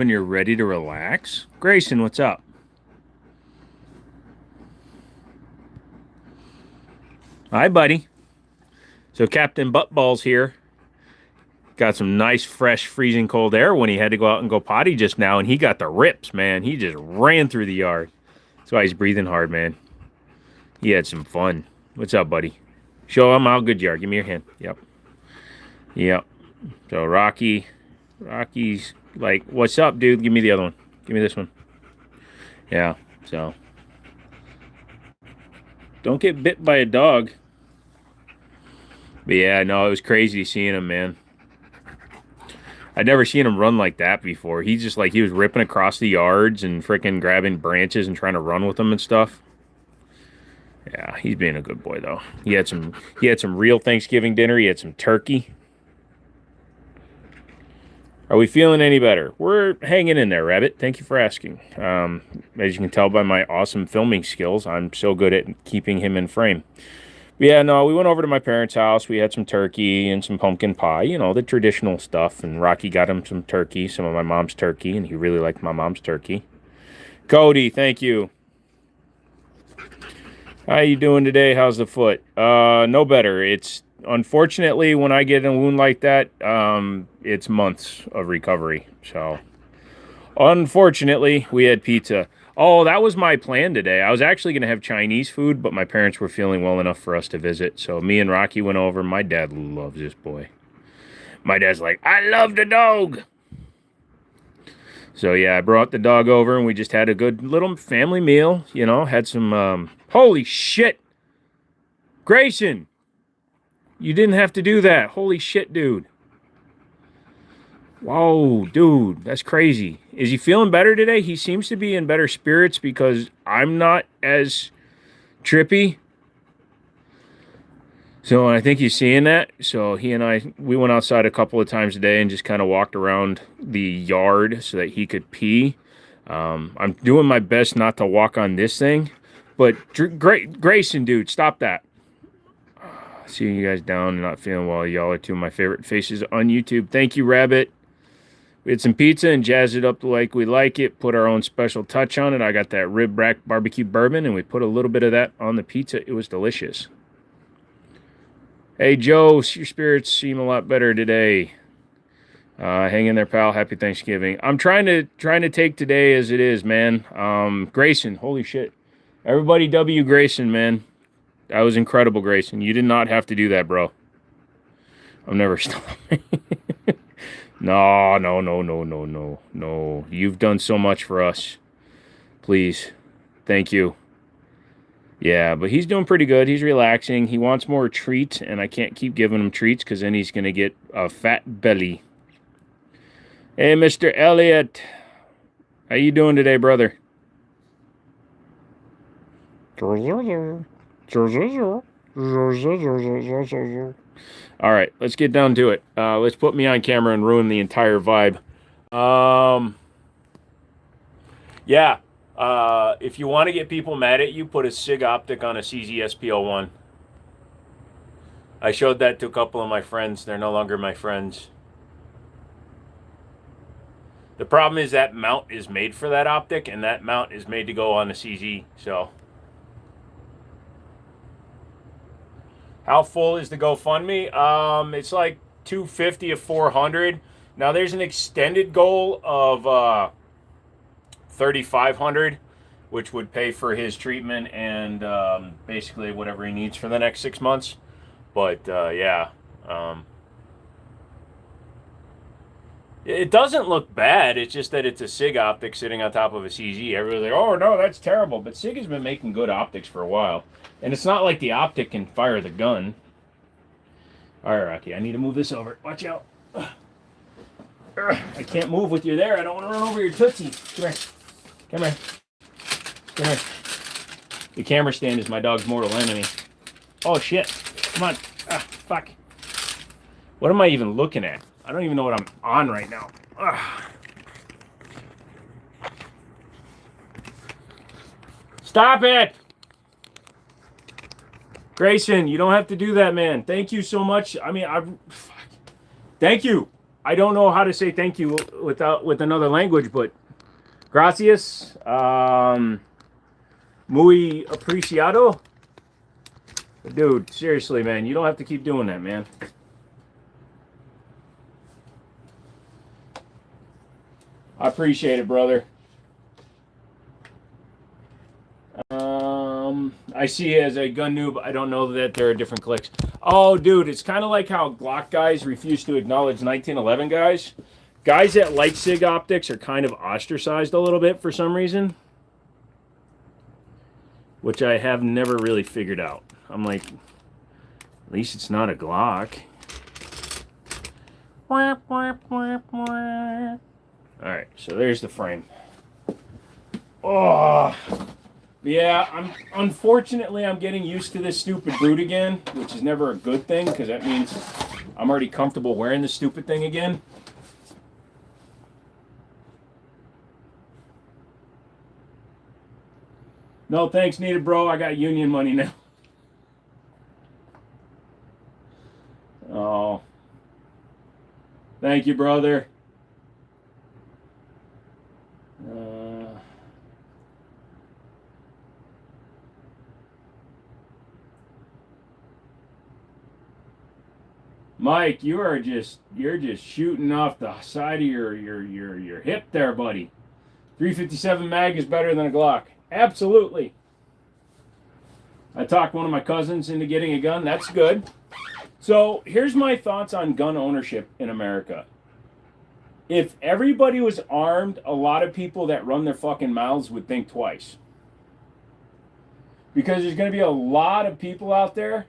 When you're ready to relax. Grayson, what's up? Hi, buddy. So Captain Buttballs here. Got some nice, fresh, freezing cold air when he had to go out and go potty just now, and he got the rips, man. He just ran through the yard. That's why he's breathing hard, man. He had some fun. What's up, buddy? Show him how good you are. Give me your hand. Yep. Yep. So Rocky's like, what's up, dude? Give me the other one. Give me this one. Yeah. So don't get bit by a dog. But yeah, no, it was crazy seeing him, man. I'd never seen him run like that before. He just like he was ripping across the yards and freaking grabbing branches and trying to run with them and stuff. Yeah, he's being a good boy though. He had some real Thanksgiving dinner. He had some turkey. Are we feeling any better? We're hanging in there, Rabbit. Thank you for asking. As you can tell by my awesome filming skills, I'm so good at keeping him in frame. Yeah, no, we went over to my parents' house. We had some turkey and some pumpkin pie, the traditional stuff. And Rocky got him some turkey, some of my mom's turkey, and he really liked my mom's turkey. Cody, thank you. How you doing today? How's the foot? No better. It's unfortunately when I get a wound like that, it's months of recovery. So, unfortunately, we had pizza. Oh, that was my plan today. I was actually going to have Chinese food, but my parents were feeling well enough for us to visit. So me and Rocky went over. My dad loves this boy. My dad's like, I love the dog. So yeah, I brought the dog over and we just had a good little family meal. Had some, holy shit. Grayson, you didn't have to do that. Holy shit, dude. Whoa, dude, that's crazy. Is he feeling better today? He seems to be in better spirits because I'm not as trippy. So I think he's seeing that. So he and we went outside a couple of times a day and just kind of walked around the yard so that he could pee. I'm doing my best not to walk on this thing. But Grayson, dude, stop that. Seeing you guys down and not feeling well. Y'all are two of my favorite faces on YouTube. Thank you, Rabbit. We had some pizza and jazzed it up like we like it. Put our own special touch on it. I got that rib rack barbecue bourbon, and we put a little bit of that on the pizza. It was delicious. Hey, Joe, your spirits seem a lot better today. Hang in there, pal. Happy Thanksgiving. I'm trying to take today as it is, man. Grayson, holy shit. Everybody W. Grayson, man. That was incredible, Grayson. You did not have to do that, bro. I'm never stopping. No. You've done so much for us. Please. Thank you. Yeah, but he's doing pretty good. He's relaxing. He wants more treats, and I can't keep giving him treats because then he's going to get a fat belly. Hey, Mr. Elliott. How you doing today, brother? All right, let's get down to it. Let's put me on camera and ruin the entire vibe. Yeah. If you want to get people mad at you, put a SIG optic on a CZ-SP01. I showed that to a couple of my friends. They're no longer my friends. The problem is that mount is made for that optic, and that mount is made to go on a CZ, so. How full is the GoFundMe? It's like $250 to $400. Now there's an extended goal of $3,500, which would pay for his treatment and basically whatever he needs for the next 6 months. But yeah, it doesn't look bad. It's just that it's a SIG optic sitting on top of a CZ. Everybody's like, oh no, that's terrible. But SIG has been making good optics for a while. And it's not like the optic can fire the gun. All right, Rocky, I need to move this over. Watch out. I can't move with you there. I don't want to run over your Tootsie. Come here. Come here. Come here. The camera stand is my dog's mortal enemy. Oh, shit. Come on. Ah, fuck. What am I even looking at? I don't even know what I'm on right now. Stop it! Grayson, you don't have to do that, man. Thank you so much. I mean, thank you. I don't know how to say thank you with another language, but gracias, muy apreciado. Dude, seriously, man, you don't have to keep doing that, man. I appreciate it, brother. I see as a gun noob, I don't know that there are different clicks. Oh, dude, it's kind of like how Glock guys refuse to acknowledge 1911 guys. Guys that like SIG optics are kind of ostracized a little bit for some reason, which I have never really figured out. I'm like, at least it's not a Glock. All right, so there's the frame. Oh, yeah. Unfortunately, I'm getting used to this stupid brute again, which is never a good thing because that means I'm already comfortable wearing the stupid thing again. No thanks needed, bro. I got union money now. Oh, thank you, brother. Mike, you're just shooting off the side of your hip there, buddy. 357 mag is better than a Glock. Absolutely. I talked one of my cousins into getting a gun. That's good. So here's my thoughts on gun ownership in America. If everybody was armed, a lot of people that run their fucking mouths would think twice. Because there's going to be a lot of people out there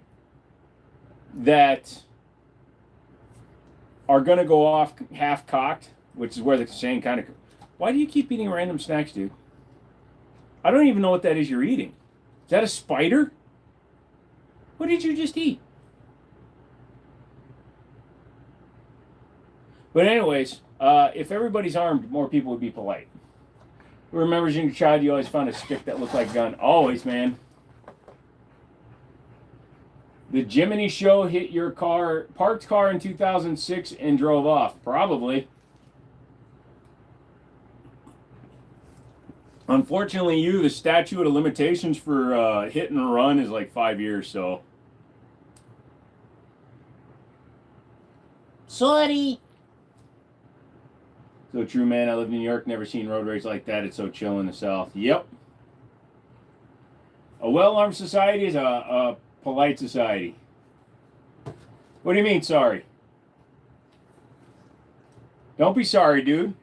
that are going to go off half-cocked, which is where the saying kind of... Why do you keep eating random snacks, dude? I don't even know what that is you're eating. Is that a spider? What did you just eat? But anyways, if everybody's armed, more people would be polite. Who remembers in your child you always found a stick that looked like a gun? Always, man. The Jimmini Show hit your parked car in 2006 and drove off. Probably. Unfortunately, the statute of limitations for hit and run is like 5 years, so. Sorry. So true, man. I lived in New York, never seen road rage like that. It's so chill in the South. Yep. A well-armed society is a polite society. What do you mean, sorry? Don't be sorry, dude.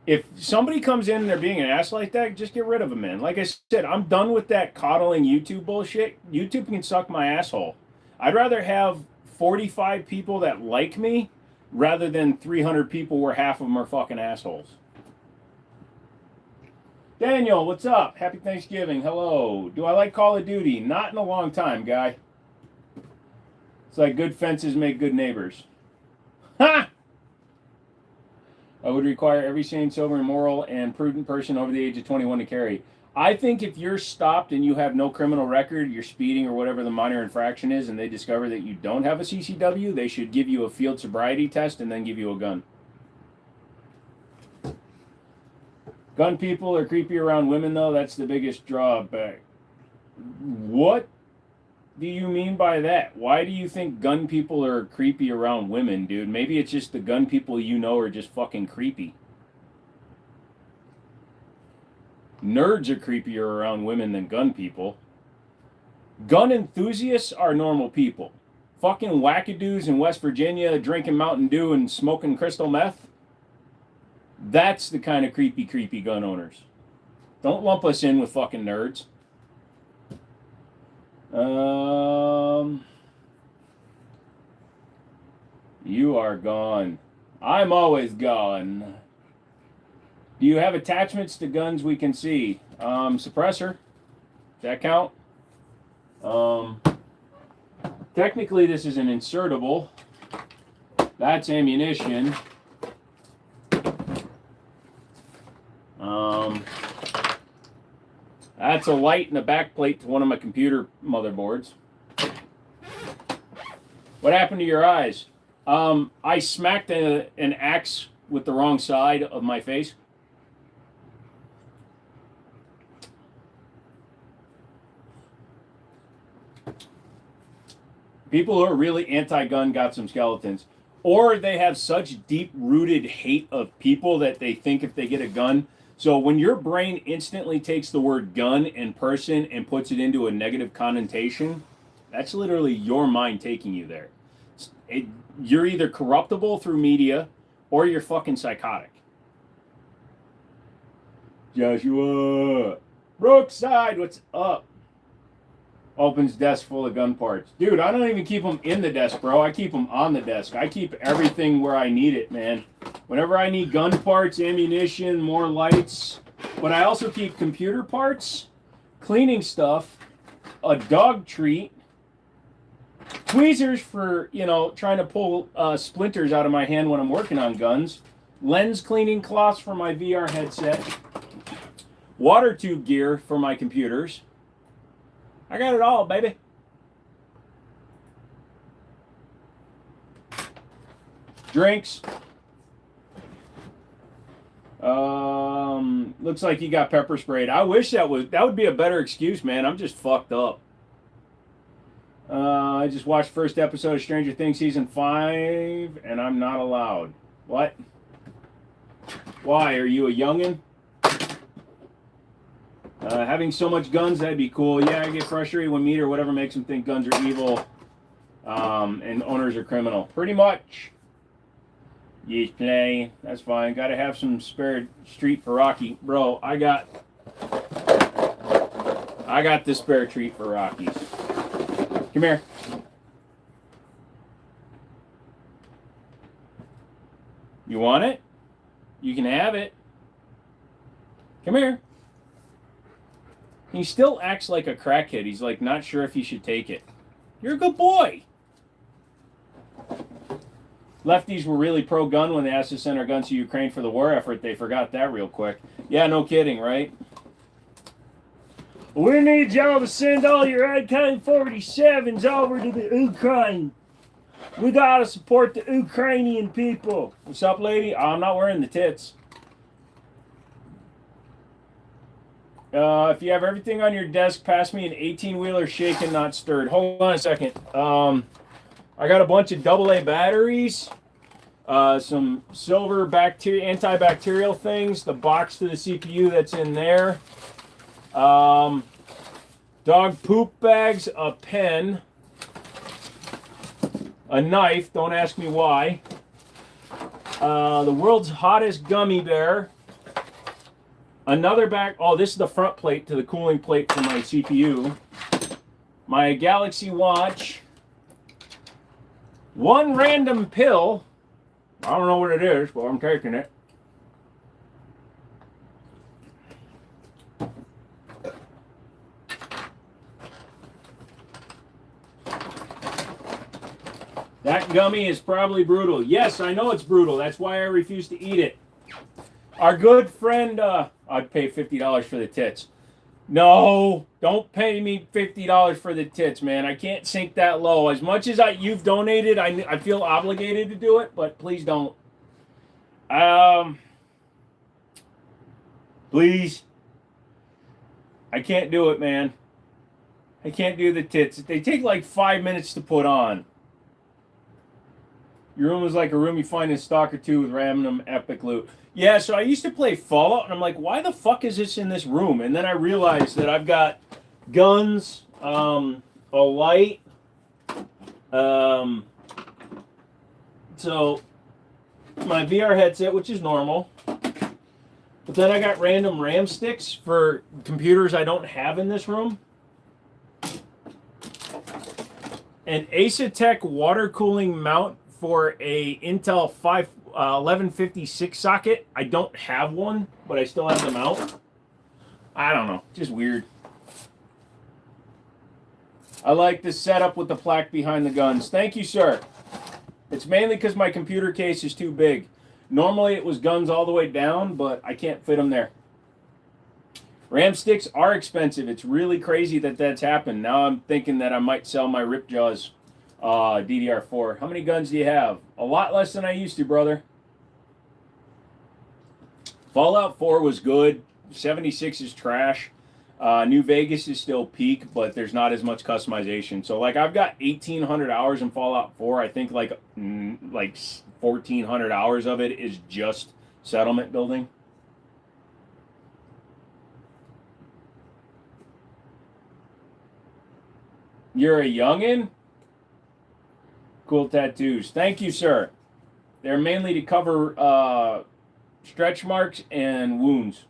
If somebody comes in and they're being an ass like that, just get rid of them, man. Like I said, I'm done with that coddling YouTube bullshit. YouTube can suck my asshole. I'd rather have 45 people that like me rather than 300 people where half of them are fucking assholes. Daniel, what's up? Happy Thanksgiving. Hello. Do I like Call of Duty? Not in a long time, guy. It's like good fences make good neighbors. Ha! I would require every sane, sober, moral, and prudent person over the age of 21 to carry. I think if you're stopped and you have no criminal record, you're speeding or whatever the minor infraction is, and they discover that you don't have a CCW, they should give you a field sobriety test and then give you a gun. Gun people are creepy around women, though. That's the biggest drawback. What do you mean by that? Why do you think gun people are creepy around women, dude? Maybe it's just the gun people you know are just fucking creepy. Nerds are creepier around women than gun people. Gun enthusiasts are normal people. Fucking wackadoos in West Virginia drinking Mountain Dew and smoking crystal meth. That's the kind of creepy gun owners. Don't lump us in with fucking nerds. You are gone. I'm always gone. Do you have attachments to guns we can see? Suppressor. Does that count? Technically, this is an insertable. That's ammunition. That's a light and a back plate to one of my computer motherboards. What happened to your eyes? I smacked an axe with the wrong side of my face. People who are really anti-gun got some skeletons. Or they have such deep-rooted hate of people that they think if they get a gun. So when your brain instantly takes the word gun and person and puts it into a negative connotation, that's literally your mind taking you there. You're either corruptible through media or you're fucking psychotic. Joshua Brookside, what's up? Opens desk full of gun parts. Dude, I don't even keep them in the desk, bro. I keep them on the desk. I keep everything where I need it, man. Whenever I need gun parts, ammunition, more lights. But I also keep computer parts, cleaning stuff, a dog treat, tweezers for, trying to pull splinters out of my hand when I'm working on guns, lens cleaning cloths for my VR headset, water tube gear for my computers. I got it all, baby. Drinks. Looks like you got pepper sprayed. I wish that would be a better excuse, man. I'm just fucked up. I just watched first episode of Stranger Things season 5, and I'm not allowed. What? Why? Are you a youngin'? Having so much guns, that'd be cool. Yeah, I get frustrated when meat or whatever makes them think guns are evil and owners are criminal. Pretty much. Yes, play. That's fine. Got to have some spare street for Rocky. Bro, I got the spare treat for Rockies. Come here. You want it? You can have it. Come here. He still acts like a crackhead. He's like not sure if he should take it. You're a good boy. Lefties were really pro-gun when they asked to send our guns to Ukraine for the war effort. They forgot that real quick. Yeah, no kidding, right? We need y'all to send all your AK-47s over to the Ukraine. We gotta support the Ukrainian people. What's up, lady? I'm not wearing the tits. If you have everything on your desk, pass me an 18-wheeler shaken, not stirred. Hold on a second. I got a bunch of AA batteries, some silver antibacterial things, the box to the CPU that's in there, dog poop bags, a pen, a knife, don't ask me why, the world's hottest gummy bear, another bag. Oh, this is the front plate to the cooling plate for my CPU. My Galaxy Watch. One random pill. I don't know what it is, but I'm taking it. That gummy is probably brutal. Yes, I know it's brutal. That's why I refuse to eat it. Our good friend, I'd pay $50 for the tits. No, don't pay me $50 for the tits, man. I can't sink that low. As much as you've donated, I feel obligated to do it, but please don't. Please. I can't do it, man. I can't do the tits. They take like 5 minutes to put on. Your room was like a room you find in Stalker 2 with random epic loot. Yeah, so I used to play Fallout, and I'm like, why the fuck is this in this room? And then I realized that I've got guns, a light, so my VR headset, which is normal. But then I got random RAM sticks for computers I don't have in this room. An Asetek water cooling mount for a Intel 1156 socket. I don't have one, but I still have the mount. I don't know, just weird. I like this setup with the plaque behind the guns. Thank you, sir. It's mainly because my computer case is too big. Normally it was guns all the way down, but I can't fit them there. RAM sticks are expensive. It's really crazy that that's happened. Now I'm thinking that I might sell my Ripjaws DDR4. How many guns do you have? A lot less than I used to, brother. Fallout 4 was good. 76 is trash. New Vegas is still peak, but there's not as much customization. So like I've got 1,800 hours in Fallout 4. I think like 1,400 hours of it is just settlement building. You're a youngin'? Cool tattoos. Thank you, sir. They're mainly to cover stretch marks and wounds.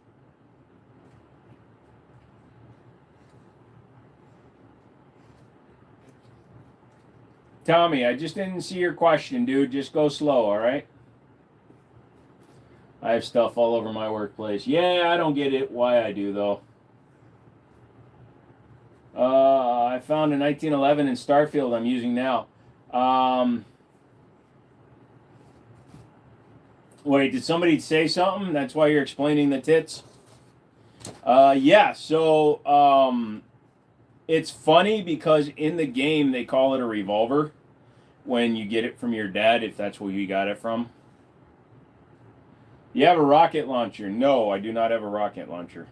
Tommy, I just didn't see your question, dude. Just go slow, all right? I have stuff all over my workplace. Yeah, I don't get it. Why I do, though. I found a 1911 in Starfield I'm using now. Wait, did somebody say something? That's why you're explaining the tits? Yeah, so it's funny because in the game they call it a revolver when you get it from your dad, if that's where you got it from. You have a rocket launcher? No, I do not have a rocket launcher.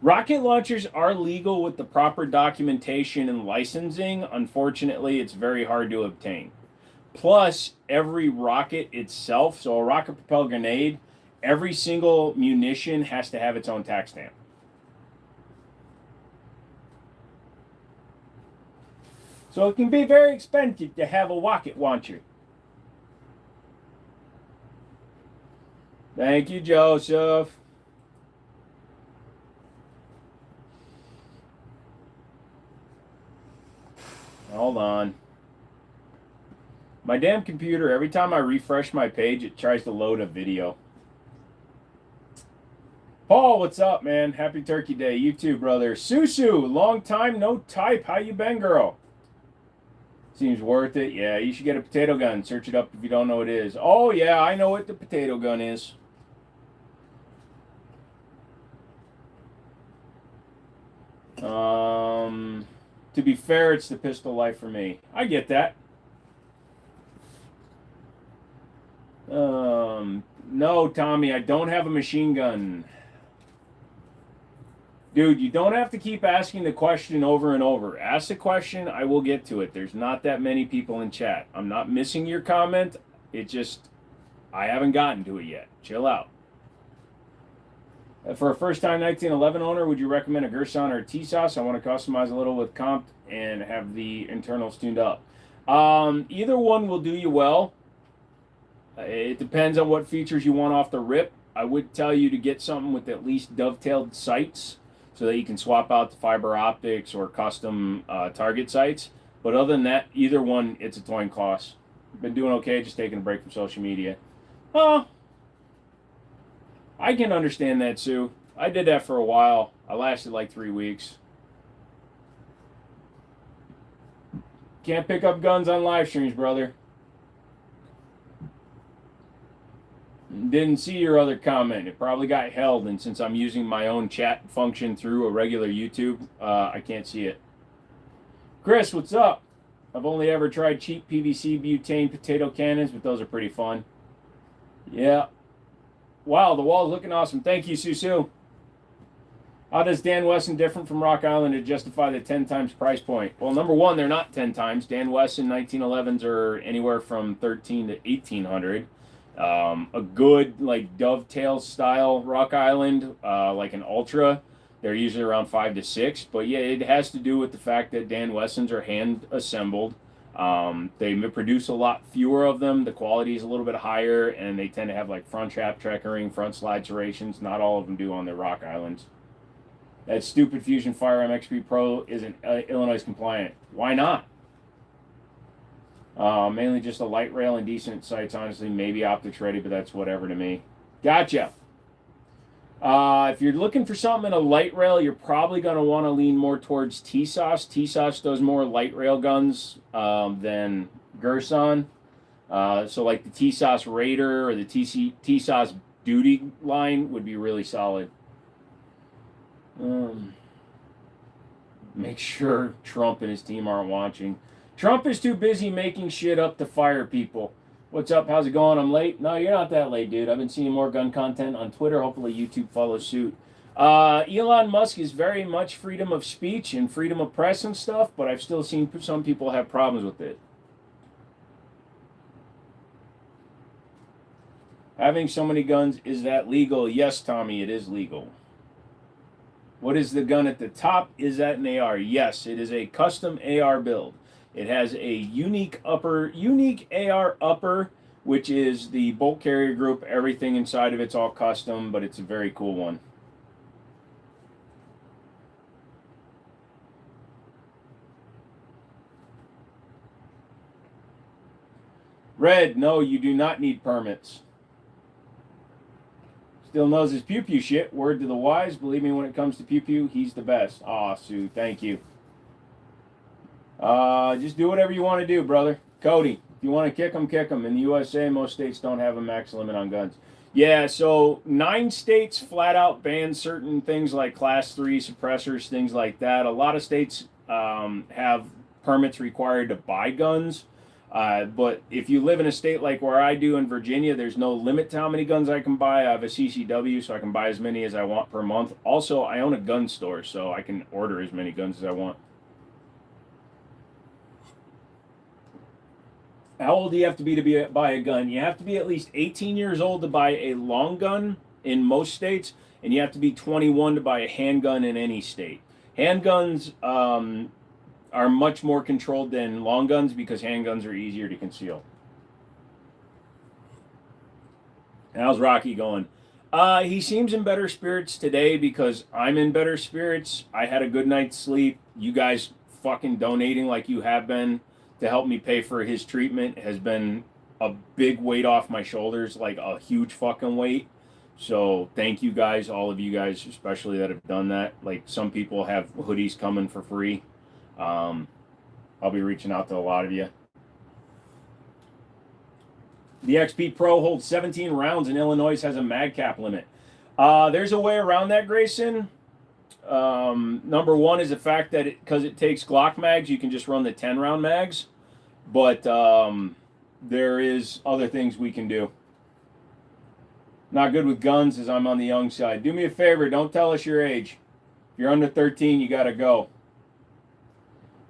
Rocket launchers are legal with the proper documentation and licensing. Unfortunately, it's very hard to obtain. Plus, every rocket itself, so a rocket-propelled grenade, every single munition has to have its own tax stamp. So it can be very expensive to have a rocket launcher. Thank you, Joseph. Hold on. My damn computer, every time I refresh my page, it tries to load a video. Paul, what's up, man? Happy Turkey Day. You too, brother. Susu, long time no type. How you been, girl? Seems worth it. Yeah, you should get a potato gun. Search it up if you don't know what it is. Oh, yeah, I know what the potato gun is. To be fair, it's the pistol life for me. I get that. No, Tommy, I don't have a machine gun. Dude, you don't have to keep asking the question over and over. Ask the question, I will get to it. There's not that many people in chat. I'm not missing your comment. It just, I haven't gotten to it yet. Chill out. For a first-time 1911 owner, would you recommend a Gerson or a T-Sauce? I want to customize a little with comp and have the internals tuned up. Either one will do you well. It depends on what features you want off the rip. I would tell you to get something with at least dovetailed sights so that you can swap out the fiber optics or custom target sights. But other than that, either one, it's a toy cost. Been doing okay, just taking a break from social media. Oh, I can understand that, Sue. I did that for a while. I lasted like 3 weeks. Can't pick up guns on live streams, brother. Didn't see your other comment. It probably got held, and since I'm using my own chat function through a regular YouTube, I can't see it. Chris, what's up? I've only ever tried cheap PVC butane potato cannons, but those are pretty fun. Yeah. Wow, the wall's looking awesome. Thank you, Susu. How does Dan Wesson different from Rock Island to justify the 10 times price point? Well, number one, they're not 10 times. Dan Wesson 1911s are anywhere from 13 to 1800. A good like dovetail style Rock Island, like an Ultra, they're usually around 5 to 6. But yeah, it has to do with the fact that Dan Wessons are hand assembled. They produce a lot fewer of them. The quality is a little bit higher, and they tend to have like front trap checkering, front slide serrations. Not all of them do on their Rock Islands. That stupid Fusion Firearm XP Pro isn't Illinois compliant. Why not? Mainly just a light rail and decent sights, honestly. Maybe optics ready, but that's whatever to me. Gotcha. If you're looking for something in a light rail, you're probably going to want to lean more towards T-Sauce. T-Sauce does more light rail guns than Gerson. So like the T-Sauce Raider or the T-Sauce Duty line would be really solid. Make sure Trump and his team aren't watching. Trump is too busy making shit up to fire people. What's up? How's it going? I'm late. No, you're not that late, dude. I've been seeing more gun content on Twitter. Hopefully, YouTube follows suit. Elon Musk is very much freedom of speech and freedom of press and stuff, but I've still seen some people have problems with it. Having so many guns, is that legal? Yes, Tommy, it is legal. What is the gun at the top? Is that an AR? Yes, it is a custom AR build. It has a unique AR upper, which is the bolt carrier group. Everything inside of it's all custom, but it's a very cool one. Red, no, you do not need permits. Still knows his pew pew shit. Word to the wise. Believe me, when it comes to pew pew, he's the best. Aw, Sue, thank you. Just do whatever you want to do, brother. Cody, if you want to kick them, kick them. In the USA, most states don't have a max limit on guns. Yeah, so 9 states flat out ban certain things like class 3 suppressors, things like that. A lot of states have permits required to buy guns. But if you live in a state like where I do in Virginia, there's no limit to how many guns I can buy. I have a CCW, so I can buy as many as I want per month. Also, I own a gun store, so I can order as many guns as I want. How old do you have to be buy a gun? You have to be at least 18 years old to buy a long gun in most states, and you have to be 21 to buy a handgun in any state. Handguns are much more controlled than long guns because handguns are easier to conceal. How's Rocky going? He seems in better spirits today because I'm in better spirits. I had a good night's sleep. You guys fucking donating like you have been to help me pay for his treatment has been a big weight off my shoulders, like a huge fucking weight. So thank you guys, all of you guys, especially that have done that. Like some people have hoodies coming for free. I'll be reaching out to a lot of you. The XP Pro holds 17 rounds and Illinois has a mag cap limit. There's a way around that, Grayson. Number one is the fact that because it takes Glock mags, you can just run the 10-round mags. But there is other things we can do. Not good with guns as I'm on the young side. Do me a favor, don't tell us your age. If you're under 13, you got to go.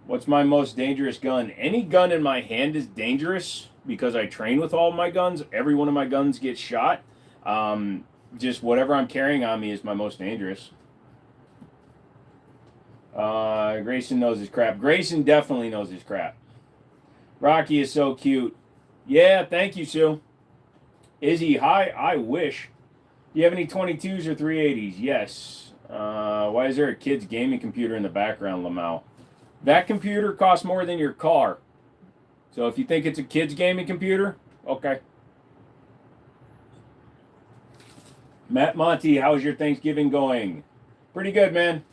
What's my most dangerous gun? Any gun in my hand is dangerous because I train with all of my guns. Every one of my guns gets shot. Just whatever I'm carrying on me is my most dangerous. Grayson knows his crap. Grayson definitely knows his crap. Rocky is so cute. Yeah, thank you, Sue. Izzy, hi, I wish. Do you have any 22s or 380s? Yes. Why is there a kid's gaming computer in the background, Lamau? That computer costs more than your car. So if you think it's a kid's gaming computer, okay. Matt Monty, how's your Thanksgiving going? Pretty good, man.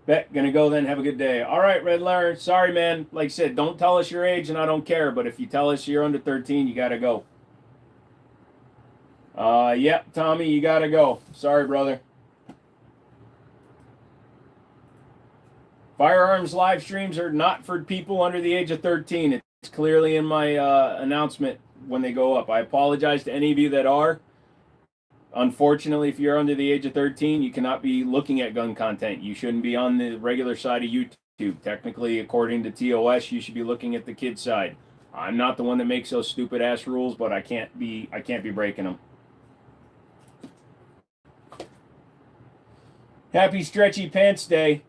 Bet, gonna go then. Have a good day. All right, Red Larry. Sorry, man. Like I said, don't tell us your age and I don't care. But if you tell us you're under 13, you gotta go. Yep, Tommy, you gotta go. Sorry, brother. Firearms live streams are not for people under the age of 13. It's clearly in my announcement when they go up. I apologize to any of you that are. Unfortunately, if you're under the age of 13, you cannot be looking at gun content. You shouldn't be on the regular side of YouTube. Technically, according to TOS, you should be looking at the kids' side. I'm not the one that makes those stupid ass rules, but I can't be breaking them. Happy Stretchy Pants Day.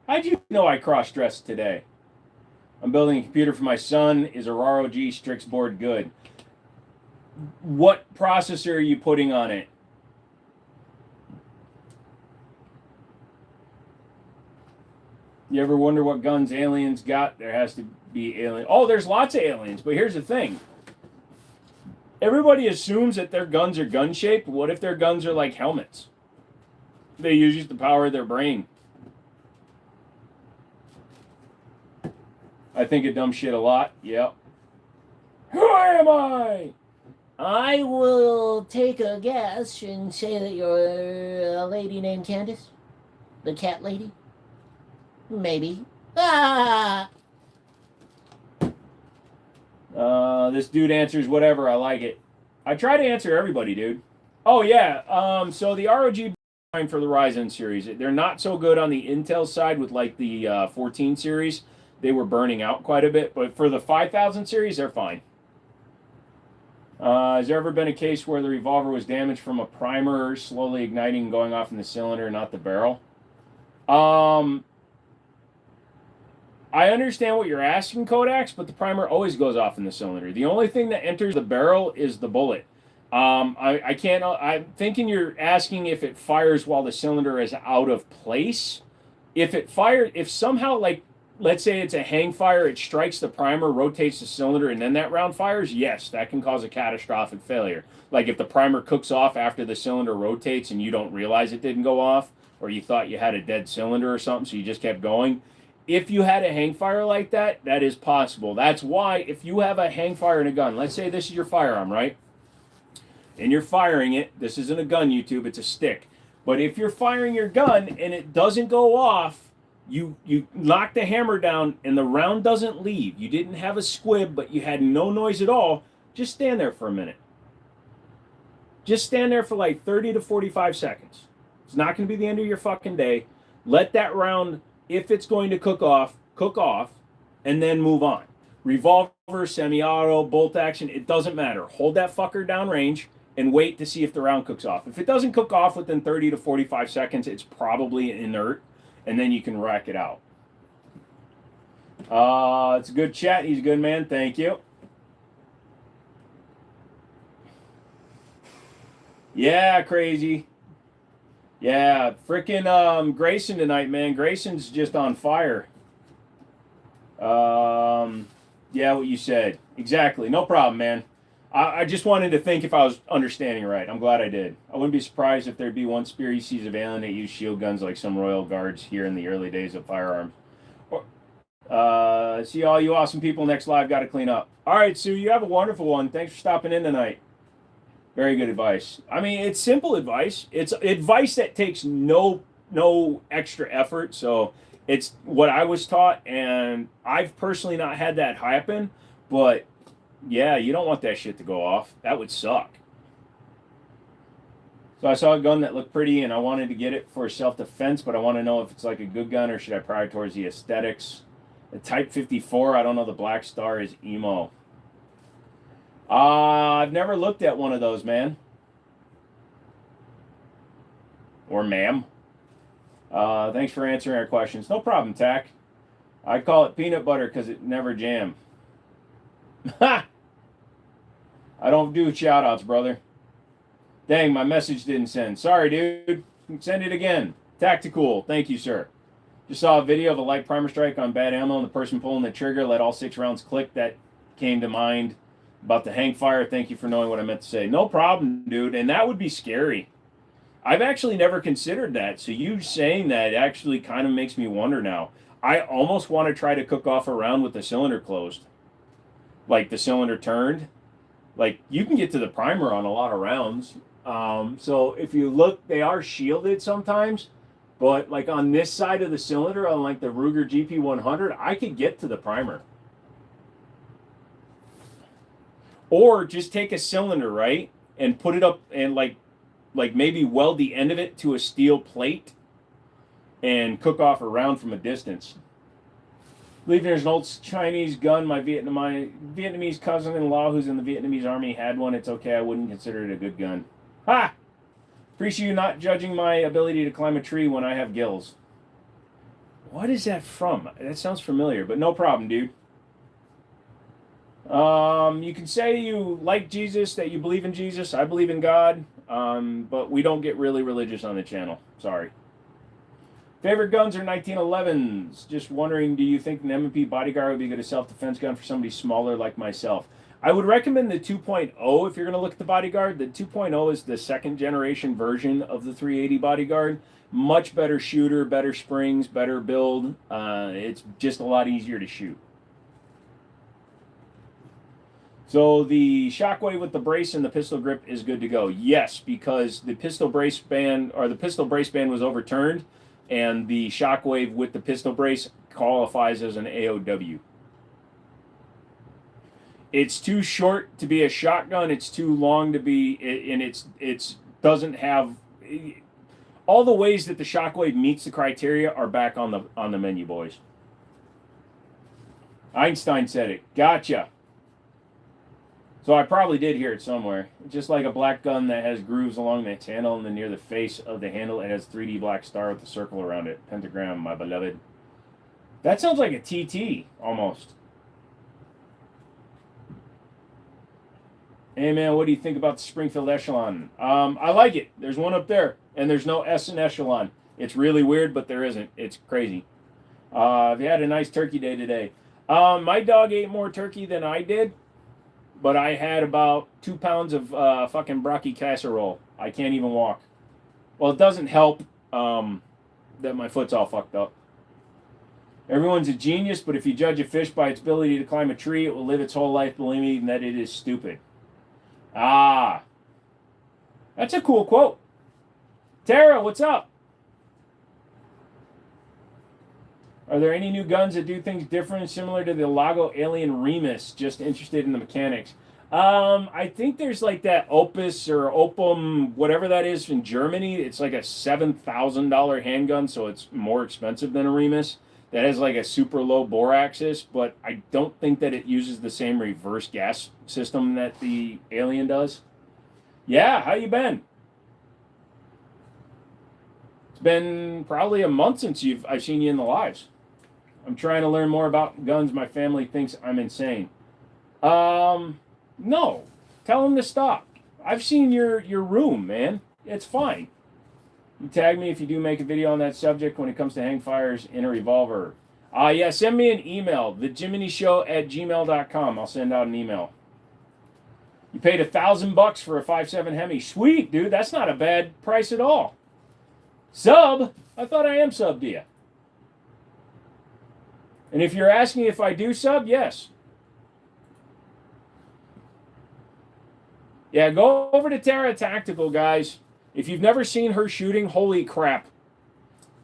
How'd you know I cross-dressed today? I'm building a computer for my son. Is a ROG Strix board good? What processor are you putting on it? You ever wonder what guns aliens got? There has to be alien. Oh, there's lots of aliens, but here's the thing. Everybody assumes that their guns are gun-shaped. What if their guns are like helmets? They use the power of their brain. I think of dumb shit a lot. Yep. Who am I? I will take a guess and say that you're a lady named Candace. The cat lady. Maybe. Ah! This dude answers whatever. I like it. I try to answer everybody, dude. Oh yeah. So the ROG for the Ryzen series, they're not so good on the Intel side with like the 14 series. They were burning out quite a bit, but for the 5000 series, they're fine. Has there ever been a case where the revolver was damaged from a primer slowly igniting and going off in the cylinder, not the barrel? I understand what you're asking, Kodaks, but the primer always goes off in the cylinder. The only thing that enters the barrel is the bullet. I can't. I'm thinking you're asking if it fires while the cylinder is out of place. If somehow, like, let's say it's a hang fire, it strikes the primer, rotates the cylinder, and then that round fires, yes, that can cause a catastrophic failure. Like if the primer cooks off after the cylinder rotates and you don't realize it didn't go off, or you thought you had a dead cylinder or something, so you just kept going. If you had a hang fire like that, that is possible. That's why if you have a hang fire in a gun, let's say this is your firearm, right? And you're firing it. This isn't a gun, YouTube, it's a stick. But if you're firing your gun and it doesn't go off, you knock the hammer down and the round doesn't leave. You didn't have a squib, but you had no noise at all. Just stand there for a minute. Just stand there for like 30 to 45 seconds. It's not going to be the end of your fucking day. Let that round, if it's going to cook off, and then move on. Revolver, semi-auto, bolt action, it doesn't matter. Hold that fucker down range and wait to see if the round cooks off. If it doesn't cook off within 30 to 45 seconds, it's probably inert, and then you can rack it out. It's a good chat. He's a good man. Thank you. Yeah, crazy. Yeah, freaking Grayson tonight, man. Grayson's just on fire. Yeah, what you said. Exactly. No problem, man. I just wanted to think if I was understanding right. I'm glad I did. I wouldn't be surprised if there'd be one species of alien that used shield guns like some Royal Guards here in the early days of firearms. See all you awesome people next live. Got to clean up. All right, Sue, you have a wonderful one. Thanks for stopping in tonight. Very good advice. I mean, it's simple advice. It's advice that takes no extra effort. So it's what I was taught, and I've personally not had that happen. But yeah, you don't want that shit to go off. That would suck. So I saw a gun that looked pretty, and I wanted to get it for self-defense, but I want to know if it's like a good gun or should I pry towards the aesthetics. The Type 54, I don't know. The Black Star is emo. I've never looked at one of those, man. Or ma'am. Thanks for answering our questions. No problem, Tack. I call it peanut butter because it never jam. Ha! I don't do shout-outs, brother. Dang, my message didn't send. Sorry, dude. Send it again. Tactical. Thank you, sir. Just saw a video of a light primer strike on bad ammo and the person pulling the trigger let all 6 rounds click. That came to mind. About the hang fire, thank you for knowing what I meant to say. No problem, dude, and that would be scary. I've actually never considered that, so you saying that actually kind of makes me wonder now. I almost want to try to cook off a round with the cylinder closed. Like the cylinder turned. Like, you can get to the primer on a lot of rounds. So if you look, they are shielded sometimes, but like on this side of the cylinder, on like the Ruger GP100, I could get to the primer. Or just take a cylinder, right, and put it up and like maybe weld the end of it to a steel plate and cook off a round from a distance. I believe there's an old Chinese gun. My Vietnamese cousin-in-law who's in the Vietnamese army had one. It's okay. I wouldn't consider it a good gun. Ha! Appreciate you not judging my ability to climb a tree when I have gills. What is that from? That sounds familiar, but no problem, dude. You can say you like Jesus, that you believe in Jesus. I believe in God, but we don't get really religious on the channel. Sorry. Favorite guns are 1911s. Just wondering, do you think an M&P Bodyguard would be a good self-defense gun for somebody smaller like myself? I would recommend the 2.0 if you're going to look at the Bodyguard. The 2.0 is the second generation version of the 380 Bodyguard. Much better shooter, better springs, better build. It's just a lot easier to shoot. So the shockwave with the brace and the pistol grip is good to go. Yes, because the pistol brace band was overturned. and the shockwave with the pistol brace qualifies as an AOW. It's too short to be a shotgun. It's too long to be, and it's doesn't have all the ways that the shockwave meets the criteria are back on the menu, boys. Einstein said it. Gotcha. So I probably did hear it somewhere. Just like a black gun that has grooves along the handle and then near the face of the handle, it has 3D black star with a circle around it. Pentagram, my beloved. That sounds like a TT almost. Hey man, what do you think about the Springfield Echelon? I like it. There's one up there, and there's no S in Echelon. It's really weird, but there isn't. It's crazy. I've had a nice turkey day today. My dog ate more turkey than I did, but I had about 2 pounds of fucking broccoli casserole. I can't even walk. Well, it doesn't help that my foot's all fucked up. Everyone's a genius, but if you judge a fish by its ability to climb a tree, it will live its whole life believing that it is stupid. Ah, that's a cool quote. Tara, what's up? Are there any new guns that do things different and similar to the Lago Alien Remus? Just interested in the mechanics. I think there's like that Opus or Opum, whatever that is in Germany. It's like a $7,000 handgun, so it's more expensive than a Remus. That has like a super low bore axis, but I don't think that it uses the same reverse gas system that the Alien does. Yeah, how you been? It's been probably a month since I've seen you in the lives. I'm trying to learn more about guns. My family thinks I'm insane. No. Tell them to stop. I've seen your room, man. It's fine. You tag me if you do make a video on that subject when it comes to hang fires in a revolver. Yeah, send me an email, thejimmini@gmail.com. I'll send out an email. You paid $1,000 for a 5.7 Hemi. Sweet, dude. That's not a bad price at all. Sub? I thought I am sub to you. And if you're asking if I do sub, yes. Yeah, go over to Terra Tactical, guys. If you've never seen her shooting, holy crap.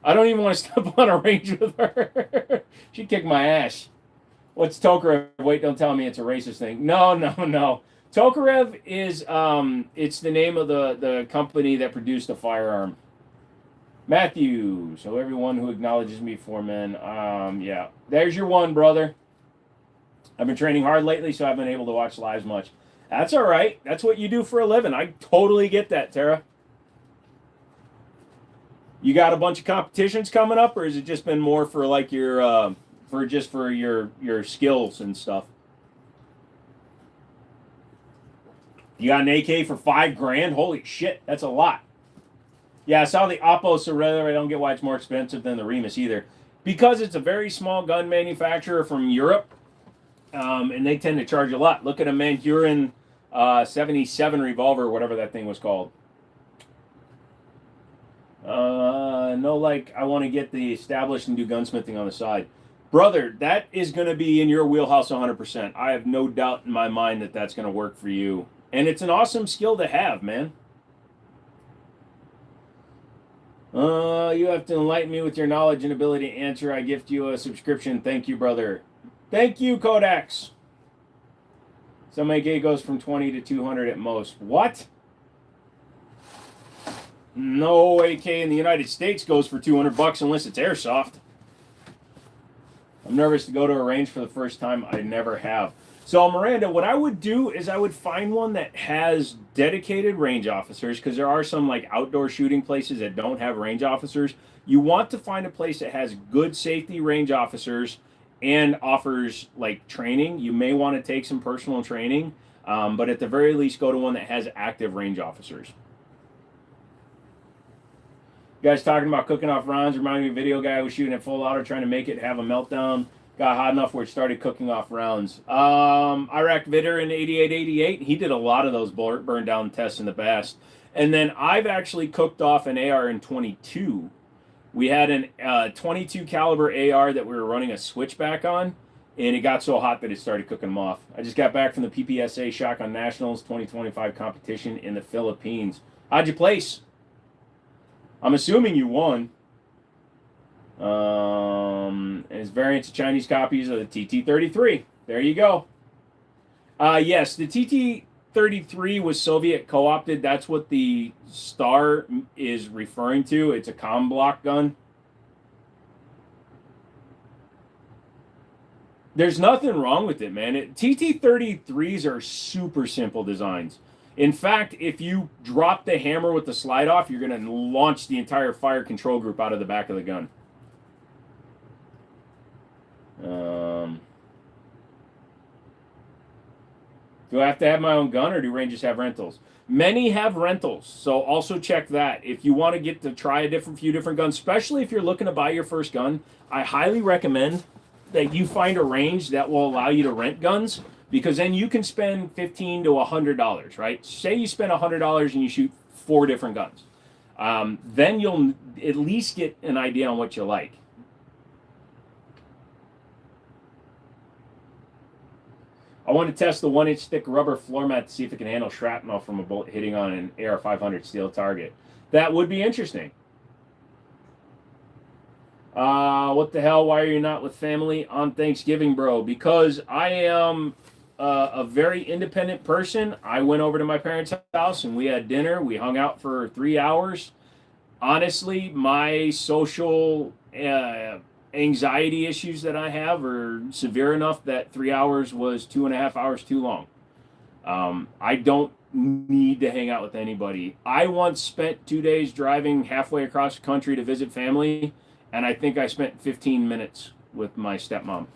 I don't even want to step on a range with her. She kicked my ass. What's Tokarev? Wait, don't tell me it's a racist thing. No. Tokarev is, it's the name of the company that produced the firearm. Matthew. So everyone who acknowledges me for men. Yeah. There's your one, brother. I've been training hard lately, so I haven't been able to watch lives much. That's all right. That's what you do for a living. I totally get that, Tara. You got a bunch of competitions coming up, or has it just been more for like your for your skills and stuff? You got an AK for $5,000? Holy shit, that's a lot. Yeah, I saw the Oppo Cerrado. I don't get why it's more expensive than the Remus either, because it's a very small gun manufacturer from Europe, and they tend to charge a lot. Look at a Manhurin 77 revolver, whatever that thing was called. No, like, I want to get the established and do gunsmithing on the side. Brother, that is going to be in your wheelhouse 100%. I have no doubt in my mind that that's going to work for you. And it's an awesome skill to have, man. You have to enlighten me with your knowledge and ability to answer. I gift you a subscription. Thank you, brother. Thank you, Codex. Some AK goes from 20 to 200 at most. What? No AK in the United States goes for $200 unless it's airsoft. I'm nervous to go to a range for the first time. I never have. So, Miranda, what I would do is I would find one that has dedicated range officers, because there are some like outdoor shooting places that don't have range officers. You want to find a place that has good safety range officers and offers like training. You may want to take some personal training, but at the very least, go to one that has active range officers. You guys talking about cooking off rounds reminded me of a video guy who was shooting at full auto trying to make it have a meltdown. Got hot enough where it started cooking off rounds. Iraq Vidder in 88, he did a lot of those burn down tests in the past. And then I've actually cooked off an AR in 22. We had an 22 caliber AR that we were running a switchback on, and it got so hot that it started cooking them off. I just got back from the PPSA Shotgun Nationals 2025 competition in the Philippines. How'd you place? I'm assuming you won. And its variants of Chinese copies of the TT-33. There you go. Yes, the TT-33 was Soviet co-opted. That's what the star is referring to. It's a comm block gun. There's nothing wrong with it, man. TT-33s are super simple designs. In fact, if you drop the hammer with the slide off, you're going to launch the entire fire control group out of the back of the gun. Do I have to have my own gun, or do Rangers have rentals? Many have rentals, so also check that. If you want to get to try few different guns, especially if you're looking to buy your first gun, I highly recommend that you find a range that will allow you to rent guns, because then you can spend $15 to $100, right? Say you spend $100 and you shoot 4 different guns. Then you'll at least get an idea on what you like. I want to test the 1-inch thick rubber floor mat to see if it can handle shrapnel from a bullet hitting on an AR-500 steel target. That would be interesting. What the hell? Why are you not with family on Thanksgiving, bro? Because I am a very independent person. I went over to my parents' house and we had dinner. We hung out for 3 hours. Honestly, my social anxiety issues that I have are severe enough that 3 hours was 2.5 hours too long. I don't need to hang out with anybody. I once spent 2 days driving halfway across the country to visit family, and I think I spent 15 minutes with my stepmom.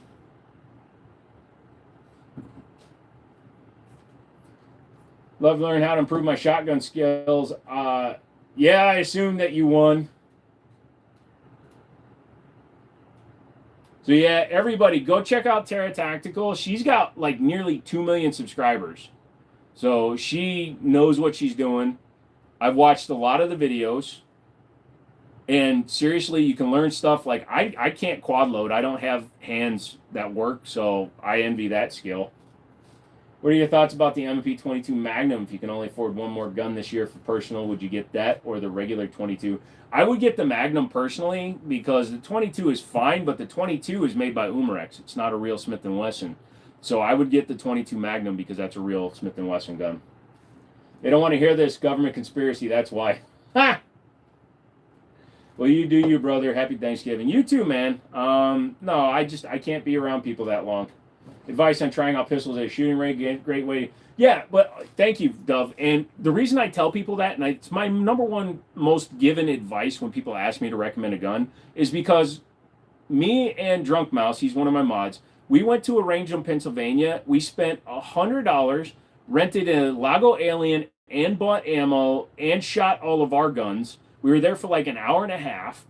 Love to learn how to improve my shotgun skills. Yeah, I assume that you won. So yeah, everybody go check out Terra Tactical. She's got like nearly 2 million subscribers. So she knows what she's doing. I've watched a lot of the videos. And seriously, you can learn stuff like I can't quad load. I don't have hands that work, so I envy that skill. What are your thoughts about the MP22 Magnum? If you can only afford one more gun this year for personal, would you get that or the regular 22? I would get the Magnum personally because the 22 is fine, but the 22 is made by Umarex. It's not a real Smith & Wesson. So I would get the 22 Magnum because that's a real Smith & Wesson gun. They don't want to hear this government conspiracy. That's why. Ha! Well, you do you, brother. Happy Thanksgiving. You too, man. No, I can't be around people that long. Advice on trying out pistols at a shooting range, great way. Yeah, but thank you, Dove. And the reason I tell people that, and it's my number one most given advice when people ask me to recommend a gun, is because me and Drunk Mouse, he's one of my mods, we went to a range in Pennsylvania. We spent $100, rented a Lago Alien, and bought ammo, and shot all of our guns. We were there for like an hour and a half.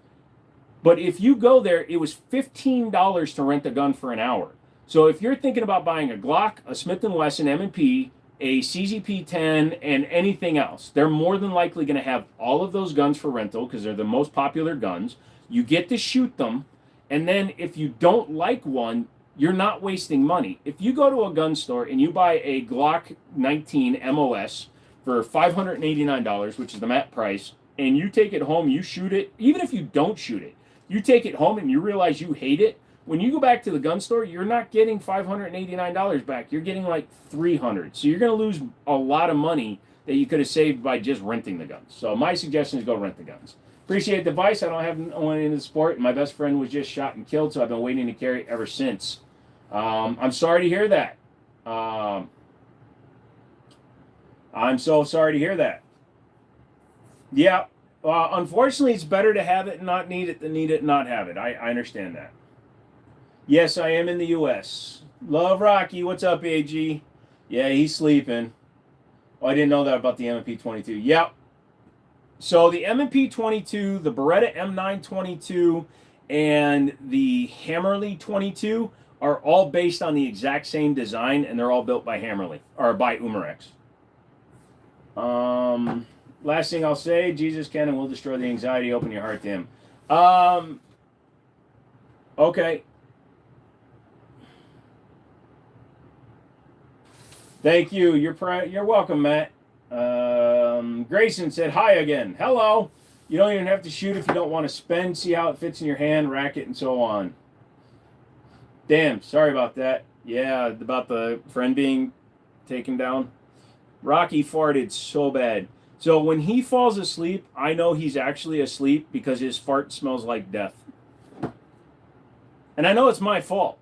But if you go there, it was $15 to rent a gun for an hour. So if you're thinking about buying a Glock, a Smith & Wesson M&P, a CZP-10, and anything else, they're more than likely going to have all of those guns for rental because they're the most popular guns. You get to shoot them, and then if you don't like one, you're not wasting money. If you go to a gun store and you buy a Glock 19 MOS for $589, which is the MAP price, and you take it home, you shoot it, even if you don't shoot it, you take it home and you realize you hate it, when you go back to the gun store, you're not getting $589 back. You're getting like $300. So you're going to lose a lot of money that you could have saved by just renting the guns. So my suggestion is go rent the guns. Appreciate the advice. I don't have one in the sport. My best friend was just shot and killed, so I've been waiting to carry it ever since. I'm sorry to hear that. I'm so sorry to hear that. Yeah, unfortunately, it's better to have it and not need it than need it and not have it. I understand that. Yes, I am in the U.S. Love Rocky. What's up, AG? Yeah, he's sleeping. Oh, I didn't know that about the M&P22. Yep. So the M&P22, the Beretta M922, and the Hammerly 22 are all based on the exact same design, and they're all built by Hammerly, or by Umarex. Last thing I'll say, Jesus can and will destroy the anxiety. Open your heart to him. Okay. Thank you. You're welcome, Matt. Grayson said hi again. Hello. You don't even have to shoot if you don't want to spend. See how it fits in your hand, rack it, and so on. Damn, sorry about that. Yeah, about the friend being taken down. Rocky farted so bad. So when he falls asleep, I know he's actually asleep because his fart smells like death. And I know it's my fault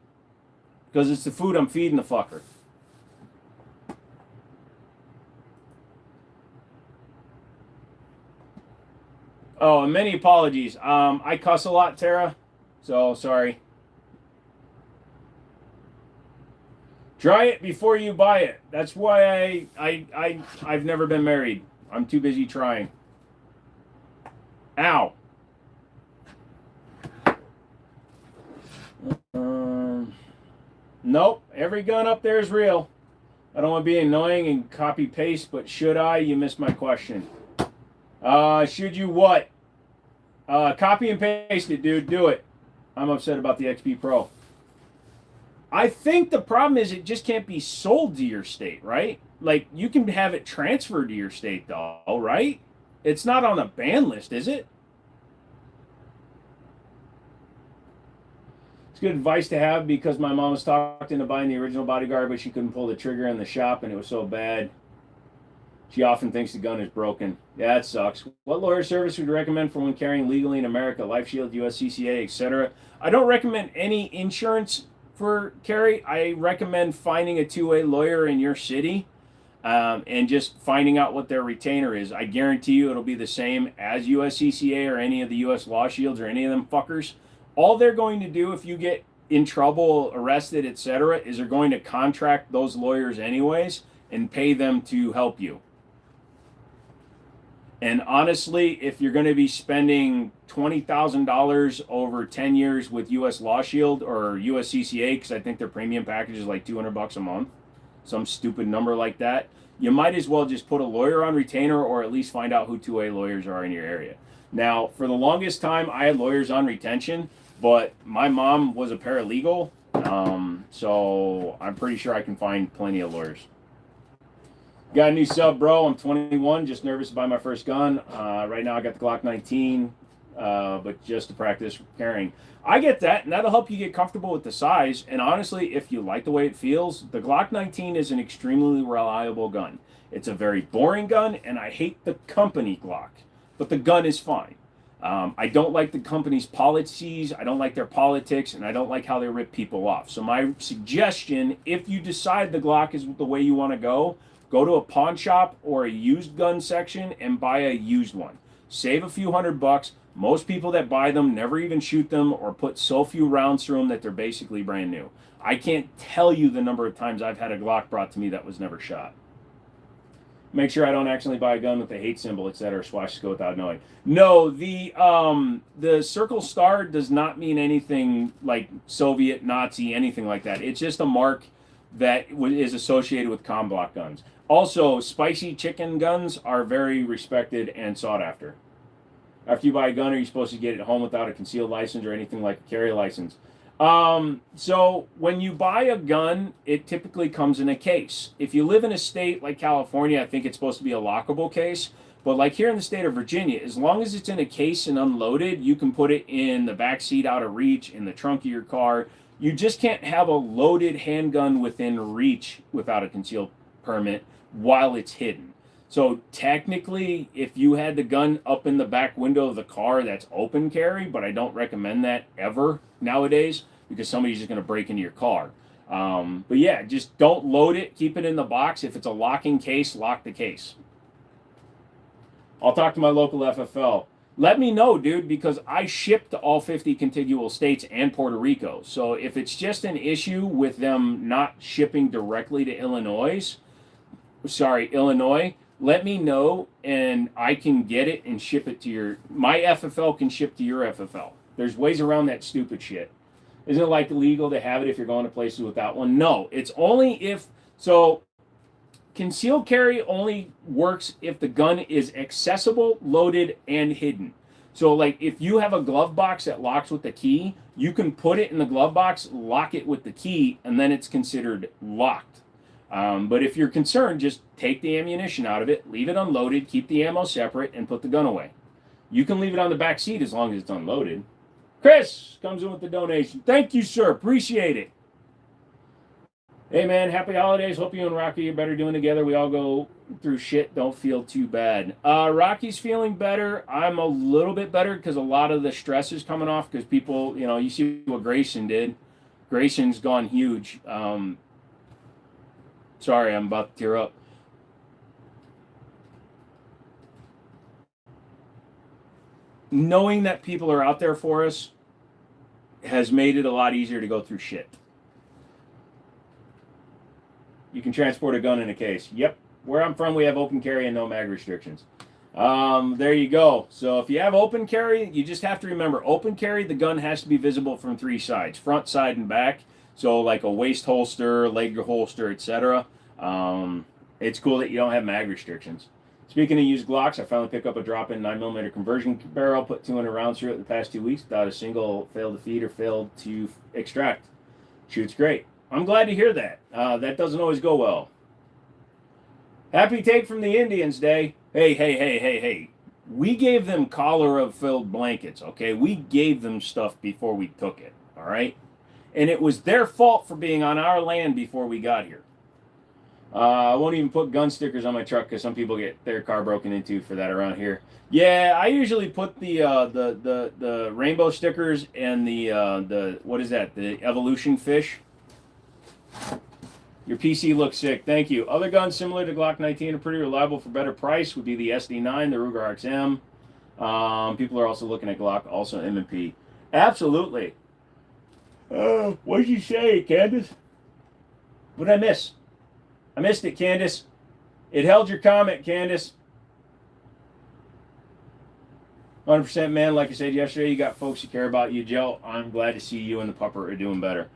because it's the food I'm feeding the fucker. Oh, and many apologies. I cuss a lot, Tara. So sorry. Try it before you buy it. That's why I've never been married. I'm too busy trying. Ow. Nope. Every gun up there is real. I don't want to be annoying and copy paste, but should I? You missed my question. Should you what? Copy and paste it, dude. Do it. I'm upset about the XP Pro. I think the problem is it just can't be sold to your state, right? Like, you can have it transferred to your state, though, right? It's not on a ban list, is it? It's good advice to have because my mom was talked into buying the original bodyguard, but she couldn't pull the trigger in the shop, and it was so bad. She often thinks the gun is broken. Yeah, it sucks. What lawyer service would you recommend for when carrying legally in America? Life Shield, USCCA, etc. I don't recommend any insurance for carry. I recommend finding a two-way lawyer in your city and just finding out what their retainer is. I guarantee you it'll be the same as USCCA or any of the US Law Shields or any of them fuckers. All they're going to do if you get in trouble, arrested, etc., is they're going to contract those lawyers anyways and pay them to help you. And honestly, if you're going to be spending $20,000 over 10 years with US Law Shield or USCCA, because I think their premium package is like $200 a month, some stupid number like that, you might as well just put a lawyer on retainer or at least find out who 2A lawyers are in your area. Now, for the longest time, I had lawyers on retention, but my mom was a paralegal, so I'm pretty sure I can find plenty of lawyers. Got a new sub, bro. I'm 21, just nervous to buy my first gun. Right now I got the Glock 19, but just to practice carrying. I get that, and that'll help you get comfortable with the size. And honestly, if you like the way it feels, the Glock 19 is an extremely reliable gun. It's a very boring gun, and I hate the company Glock, but the gun is fine. I don't like the company's policies, I don't like their politics, and I don't like how they rip people off. So my suggestion, if you decide the Glock is the way you want to go to a pawn shop or a used gun section and buy a used one. Save a few $100. Most people that buy them never even shoot them or put so few rounds through them that they're basically brand new. I can't tell you the number of times I've had a Glock brought to me that was never shot. Make sure I don't accidentally buy a gun with the hate symbol, etc. or swastika without knowing. No, the circle star does not mean anything like Soviet, Nazi, anything like that. It's just a mark that is associated with comm block guns. Also, spicy chicken guns are very respected and sought after. After you buy a gun, are you supposed to get it home without a concealed license or anything like a carry license? So when you buy a gun, it typically comes in a case. If you live in a state like California, I think it's supposed to be a lockable case. But like here in the state of Virginia, as long as it's in a case and unloaded, you can put it in the back seat out of reach, in the trunk of your car. You just can't have a loaded handgun within reach without a concealed permit while it's hidden. So technically, if you had the gun up in the back window of the car, that's open carry, but I don't recommend that ever nowadays because somebody's just going to break into your car. But yeah, just don't load it. Keep it in the box. If it's a locking case, lock the case. I'll talk to my local FFL. Let me know, dude, because I ship to all 50 contiguous states and Puerto Rico. So if it's just an issue with them not shipping directly to Illinois, let me know and I can get it and ship it to my FFL can ship to your FFL. There's ways around that stupid shit. Isn't it like illegal to have it if you're going to places without one? No, it's only if, concealed carry only works if the gun is accessible, loaded, and hidden. So like if you have a glove box that locks with the key, you can put it in the glove box, lock it with the key, and then it's considered locked. But if you're concerned, just take the ammunition out of it, leave it unloaded, keep the ammo separate, and put the gun away. You can leave it on the back seat as long as it's unloaded. Chris comes in with the donation. Thank you, sir. Appreciate it. Hey, man, happy holidays. Hope you and Rocky are better doing together. We all go through shit. Don't feel too bad. Rocky's feeling better. I'm a little bit better because a lot of the stress is coming off because people, you see what Grayson did. Grayson's gone huge. Sorry, I'm about to tear up. Knowing that people are out there for us has made it a lot easier to go through shit. You can transport a gun in a case. Yep. Where I'm from, we have open carry and no mag restrictions. There you go. So if you have open carry, you just have to remember, open carry, the gun has to be visible from 3 sides, front, side, and back. So like a waist holster, leg holster, etc. It's cool that you don't have mag restrictions. Speaking of used Glocks, I finally picked up a drop-in 9mm conversion barrel, put 200 rounds through it the past 2 weeks without a single failed to feed or failed to extract. Shoots great. I'm glad to hear that. That doesn't always go well. Happy take from the Indians Day. Hey. We gave them cholera-filled blankets, okay? We gave them stuff before we took it, all right? And it was their fault for being on our land before we got here. I won't even put gun stickers on my truck because some people get their car broken into for that around here. Yeah, I usually put the rainbow stickers and the what is that? The evolution fish. Your PC looks sick. Thank you. Other guns similar to Glock 19 are pretty reliable for better price would be the SD9, the Ruger XM. People are also looking at Glock, also M&P. Absolutely. What did you say, Candace? What did I miss? I missed it, Candace. It held your comment, Candace. 100% man, like I said yesterday, you got folks who care about you, Joe. I'm glad to see you and the pupper are doing better.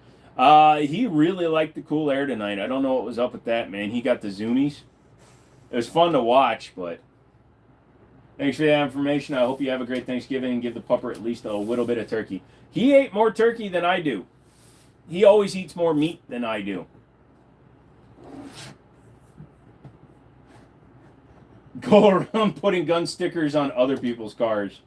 He really liked the cool air tonight. I don't know what was up with that, man. He got the zoomies. It was fun to watch, but thanks for that information. I hope you have a great Thanksgiving and give the pupper at least a little bit of turkey. He ate more turkey than I do. He always eats more meat than I do. Go around putting gun stickers on other people's cars.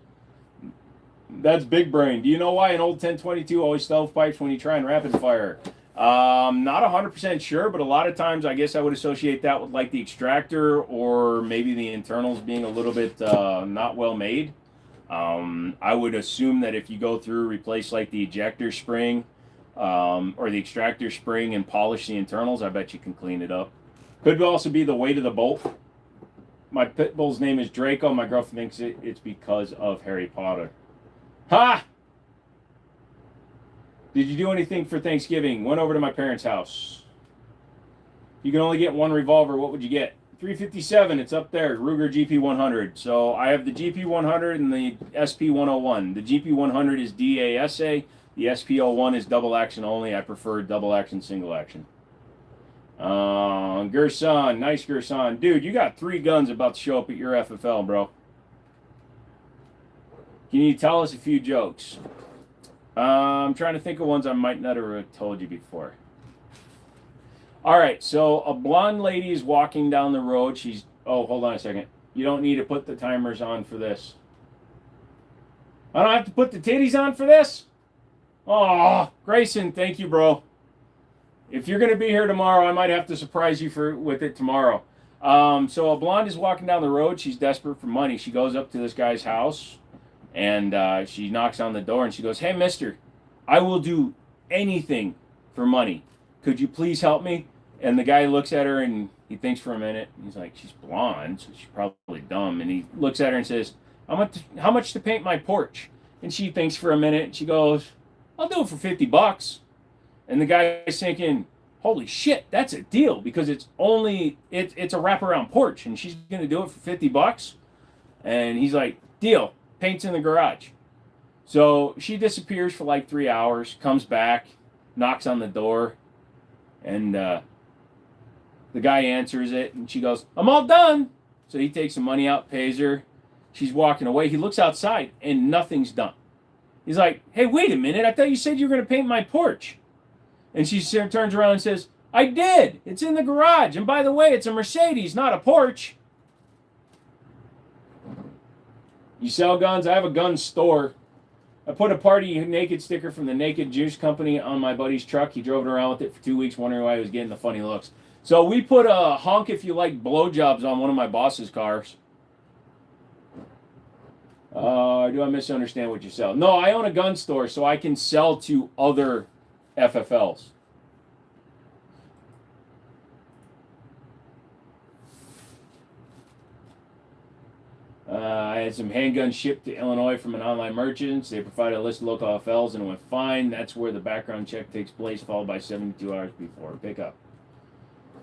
That's big brain. Do you know why an old 1022 always stovepipes when you try and rapid fire? Not 100% sure, but a lot of times I guess I would associate that with like the extractor or maybe the internals being a little bit not well made. I would assume that if you go through, replace like the ejector spring or the extractor spring and polish the internals, I bet you can clean it up. Could also be the weight of the bolt. My pit bull's name is Draco. My girlfriend thinks it's because of Harry Potter. Ha! Did you do anything for Thanksgiving? Went over to my parents' house. You can only get one revolver. What would you get? 357. It's up there. Ruger GP100. So I have the GP100 and the SP101. The GP100 is DASA. The SP01 is double action only. I prefer double action, single action. Gerson, nice Gerson. Dude, you got 3 guns about to show up at your FFL, bro. Can you tell us a few jokes? I'm trying to think of ones I might not have told you before. All right, so a blonde lady is walking down the road. She's, oh, hold on a second. You don't need to put the timers on for this. I don't have to put the titties on for this? Oh, Grayson, thank you, bro. If you're going to be here tomorrow, I might have to surprise you with it tomorrow. So a blonde is walking down the road. She's desperate for money. She goes up to this guy's house, and she knocks on the door, and she goes, "Hey, mister, I will do anything for money. Could you please help me?" And the guy looks at her, and he thinks for a minute. He's like, she's blonde, so she's probably dumb. And he looks at her and says, how much to paint my porch? And she thinks for a minute, and she goes, "I'll do it for $50. And the guy's thinking, holy shit, that's a deal, because it's a wraparound porch, and she's going to do it for $50. And he's like, deal, paint's in the garage. So she disappears for like 3 hours, comes back, knocks on the door, and the guy answers it, and she goes, "I'm all done." So he takes some money out, pays her. She's walking away. He looks outside, and nothing's done. He's like, "Hey, wait a minute. I thought you said you were going to paint my porch." And she turns around and says, "I did. It's in the garage. And by the way, it's a Mercedes, not a porch." You sell guns? I have a gun store. I put a Party Naked sticker from the Naked Juice Company on my buddy's truck. He drove it around with it for 2 weeks, wondering why he was getting the funny looks. So we put a honk if you like blowjobs on one of my boss's cars. Do I misunderstand what you sell? No, I own a gun store, so I can sell to other FFLs. I had some handguns shipped to Illinois from an online merchant. They provided a list of local FLs and it went fine. That's where the background check takes place, followed by 72 hours before pickup.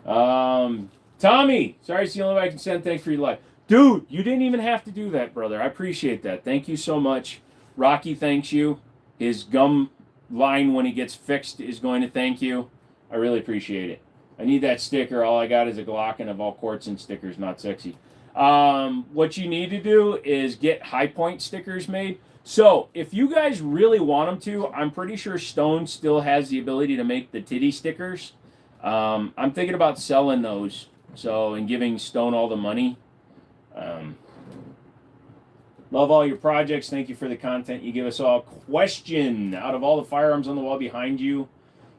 Tommy, sorry it's the only way I can send. Thanks for your life. Dude, you didn't even have to do that, brother. I appreciate that. Thank you so much. Rocky thanks you. His gum line, when he gets fixed, is going to thank you. I really appreciate it. I need that sticker. All I got is a Glock and of all quartz and stickers, not sexy. What you need to do is get high point stickers made. So if you guys really want them to, I'm pretty sure Stone still has the ability to make the titty stickers. I'm thinking about selling those, and giving Stone all the money. Love all your projects. Thank you for the content you give us all. Question: out of all the firearms on the wall behind you,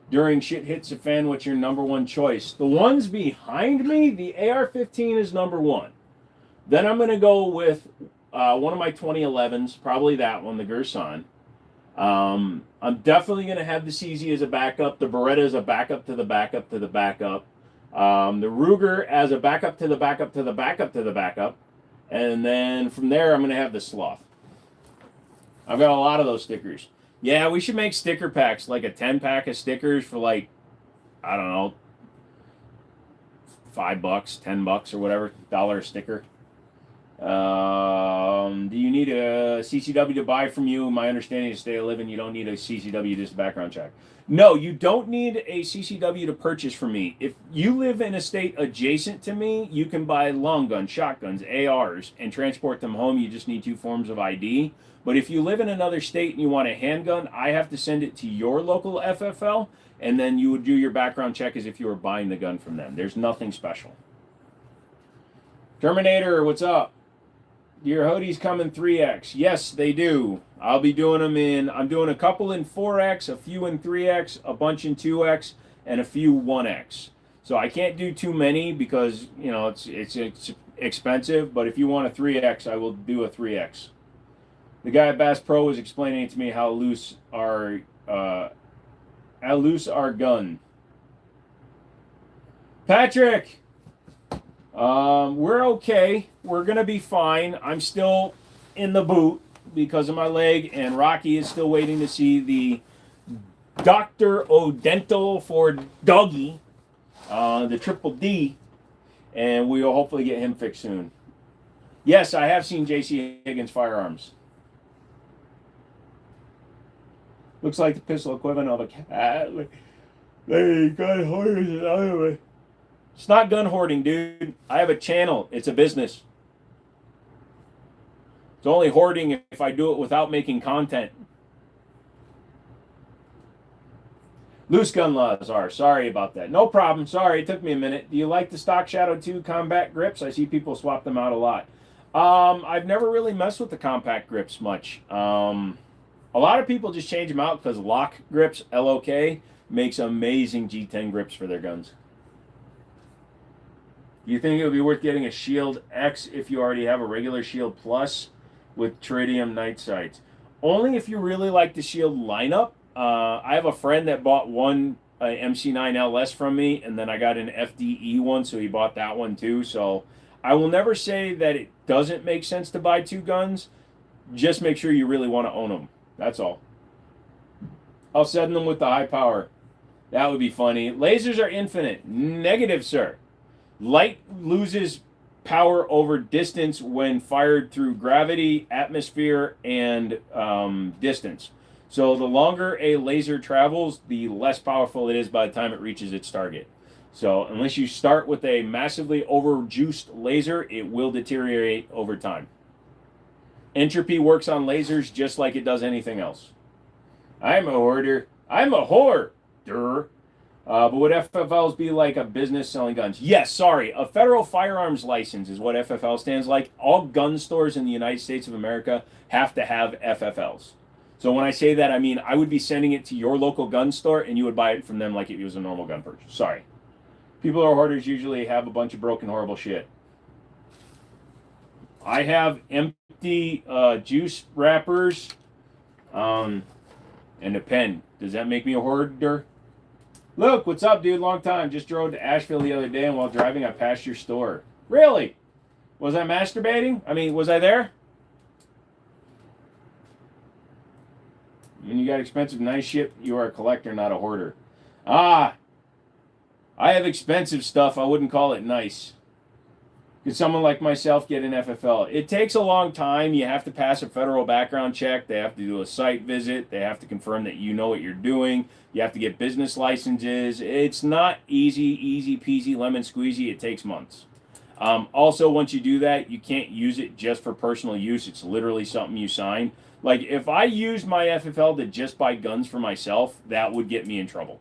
during shit hits the fan, what's your number one choice? The ones behind me, the AR-15 is number one. Then I'm going to go with one of my 2011s, probably that one, the Gerson. I'm definitely going to have the CZ as a backup. The Beretta as a backup to the backup to the backup. The Ruger as a backup to the backup to the backup to the backup. And then from there, I'm going to have the Sloth. I've got a lot of those stickers. Yeah, we should make sticker packs, like a 10-pack of stickers for like, I don't know, $5, $10 or whatever, $1 a sticker. Do you need a CCW to buy from you? My understanding is stay a living. You don't need a CCW, just a background check. No, you don't need a CCW to purchase from me. If you live in a state adjacent to me, you can buy long guns, shotguns, ARs, and transport them home. You just need 2 forms of ID. But if you live in another state and you want a handgun, I have to send it to your local FFL, and then you would do your background check as if you were buying the gun from them. There's nothing special. Terminator, what's up? Your hoodies come in 3X. Yes, they do. I'll be doing them I'm doing a couple in 4X, a few in 3X, a bunch in 2X, and a few 1X. So I can't do too many because, it's expensive, but if you want a 3X, I will do a 3X. The guy at Bass Pro was explaining to me how loose our gun. Patrick! We're okay. We're going to be fine. I'm still in the boot because of my leg, and Rocky is still waiting to see the Dr. O'Dental for Doggy, the Triple D, and we will hopefully get him fixed soon. Yes, I have seen J.C. Higgins firearms. Looks like the pistol equivalent of a cat. They got horses out of it. It's not gun hoarding, dude. I have a channel. It's a business. It's only hoarding if I do it without making content. Loose gun laws are. Sorry about that. No problem. Sorry, it took me a minute. Do you like the stock Shadow 2 combat grips? I see people swap them out a lot. I've never really messed with the compact grips much. A lot of people just change them out because Lock Grips, LOK, makes amazing G10 grips for their guns. Do you think it would be worth getting a Shield X if you already have a regular Shield Plus with tritium night sights? Only if you really like the Shield lineup. I have a friend that bought one MC9 LS from me, and then I got an FDE one, so he bought that one too. So I will never say that it doesn't make sense to buy 2 guns. Just make sure you really want to own them. That's all. I'll send them with the high power. That would be funny. Lasers are infinite. Negative, sir. Light loses power over distance when fired through gravity, atmosphere, and distance. So the longer a laser travels, the less powerful it is by the time it reaches its target. So unless you start with a massively overjuiced laser, it will deteriorate over time. Entropy works on lasers just like it does anything else. I'm a hoarder. I'm a hoarder. But would FFLs be like a business selling guns? Yes, sorry. A federal firearms license is what FFL stands like. All gun stores in the United States of America have to have FFLs. So when I say that, I mean I would be sending it to your local gun store and you would buy it from them like it was a normal gun purchase. Sorry. People who are hoarders usually have a bunch of broken, horrible shit. I have empty juice wrappers and a pen. Does that make me a hoarder? Luke, what's up, dude? Long time. Just drove to Asheville the other day, and while driving, I passed your store. Really? Was I masturbating? I mean, was I there? When you got expensive, nice shit, you are a collector, not a hoarder. Ah, I have expensive stuff. I wouldn't call it nice. Could someone like myself get an FFL? It takes a long time. You have to pass a federal background check. They have to do a site visit. They have to confirm that you know what you're doing. You have to get business licenses. It's not easy peasy, lemon squeezy. It takes months. Also, once you do that, you can't use it just for personal use. It's literally something you sign. Like, if I used my FFL to just buy guns for myself, that would get me in trouble.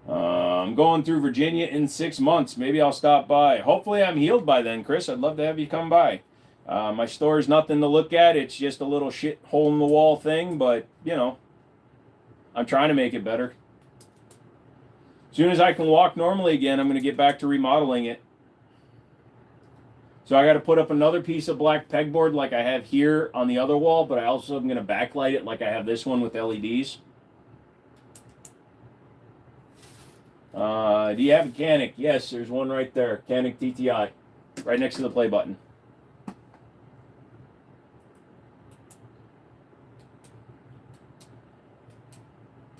I'm going through Virginia in 6 months. Maybe I'll stop by. Hopefully I'm healed by then, Chris. I'd love to have you come by. My store is nothing to look at. It's just a little shit hole in the wall thing, but, you know, I'm trying to make it better. As soon as I can walk normally again, I'm going to get back to remodeling it. So I got to put up another piece of black pegboard like I have here on the other wall, but I also am going to backlight it like I have this one with LEDs. Do you have a Canic? Yes, there's one right there. Canic TTI. Right next to the play button.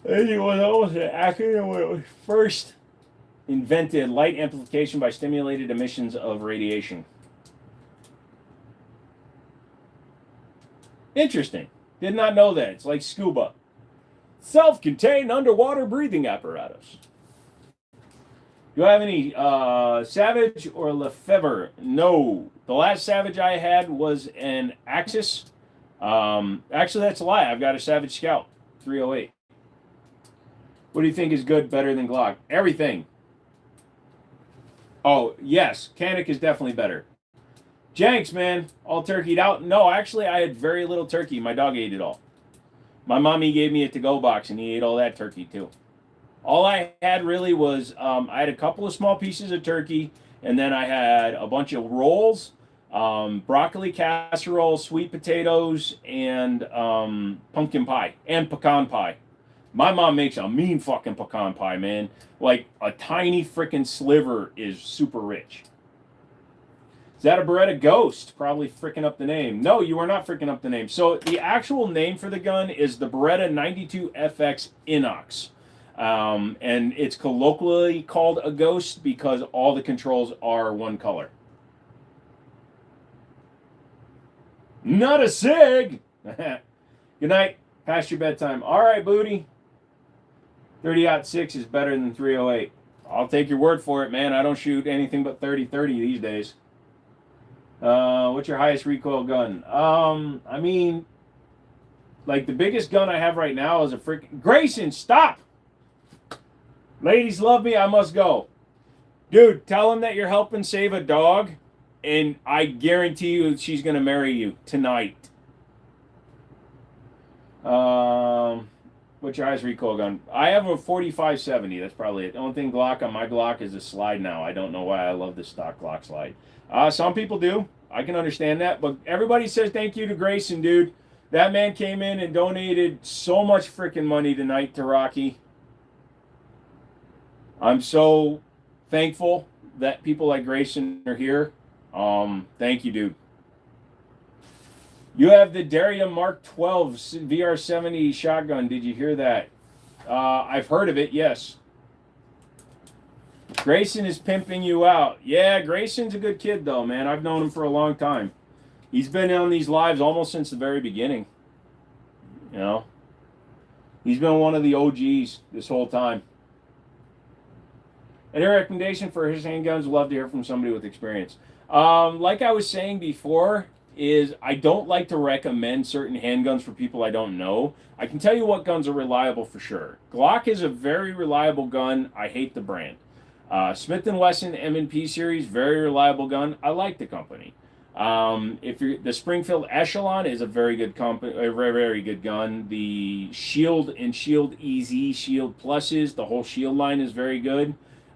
It was almost an accident when it was first invented. Light amplification by stimulated emissions of radiation. Interesting. Did not know that. It's like scuba. Self-contained underwater breathing apparatus. Do I have any Savage or Lefebvre? No. The last Savage I had was an Axis. Actually, that's a lie. I've got a Savage Scout 308. What do you think is good, better than Glock? Everything. Oh, yes. Canic is definitely better. Jenks, man. All turkeyed out? No, actually, I had very little turkey. My dog ate it all. My mommy gave me a to-go box, and he ate all that turkey, too. All I had really was, I had a couple of small pieces of turkey, and then I had a bunch of rolls, broccoli casserole, sweet potatoes, and pumpkin pie, and pecan pie. My mom makes a mean fucking pecan pie, man. Like, a tiny freaking sliver is super rich. Is that a Beretta Ghost? Probably freaking up the name. No, you are not freaking up the name. So, the actual name for the gun is the Beretta 92FX Inox. And it's colloquially called a Ghost because all the controls are one color. Not a SIG! Good night. Past your bedtime. All right, booty. 30-06 is better than 308. I'll take your word for it, man. I don't shoot anything but 30-30 these days. What's your highest recoil gun? I mean, like the biggest gun I have right now is a freaking... Grayson, stop! Ladies love me, I must go. Dude, tell him that you're helping save a dog, and I guarantee you she's going to marry you tonight. What's your highest recoil gun? I have a 45-70. That's probably it. The only thing Glock on my Glock is a slide now. I don't know why I love the stock Glock slide. Some people do. I can understand that. But everybody says thank you to Grayson, dude. That man came in and donated so much freaking money tonight to Rocky. I'm so thankful that people like Grayson are here. Thank you, dude. You have the Daria Mark 12 VR70 shotgun. Did you hear that? I've heard of it, yes. Grayson is pimping you out. Yeah, Grayson's a good kid, though, man. I've known him for a long time. He's been on these lives almost since the very beginning. You know? He's been one of the OGs this whole time. Any recommendation for his handguns? Love to hear from somebody with experience. Like I was saying before, is I don't like to recommend certain handguns for people I don't know. I can tell you what guns are reliable for sure. Glock is a very reliable gun. I hate the brand. Smith & Wesson M&P series, very reliable gun. I like the company. If you're the Springfield Echelon is a very good company, a very very good gun. The Shield and Shield EZ, Shield Pluses, the whole Shield line is very good.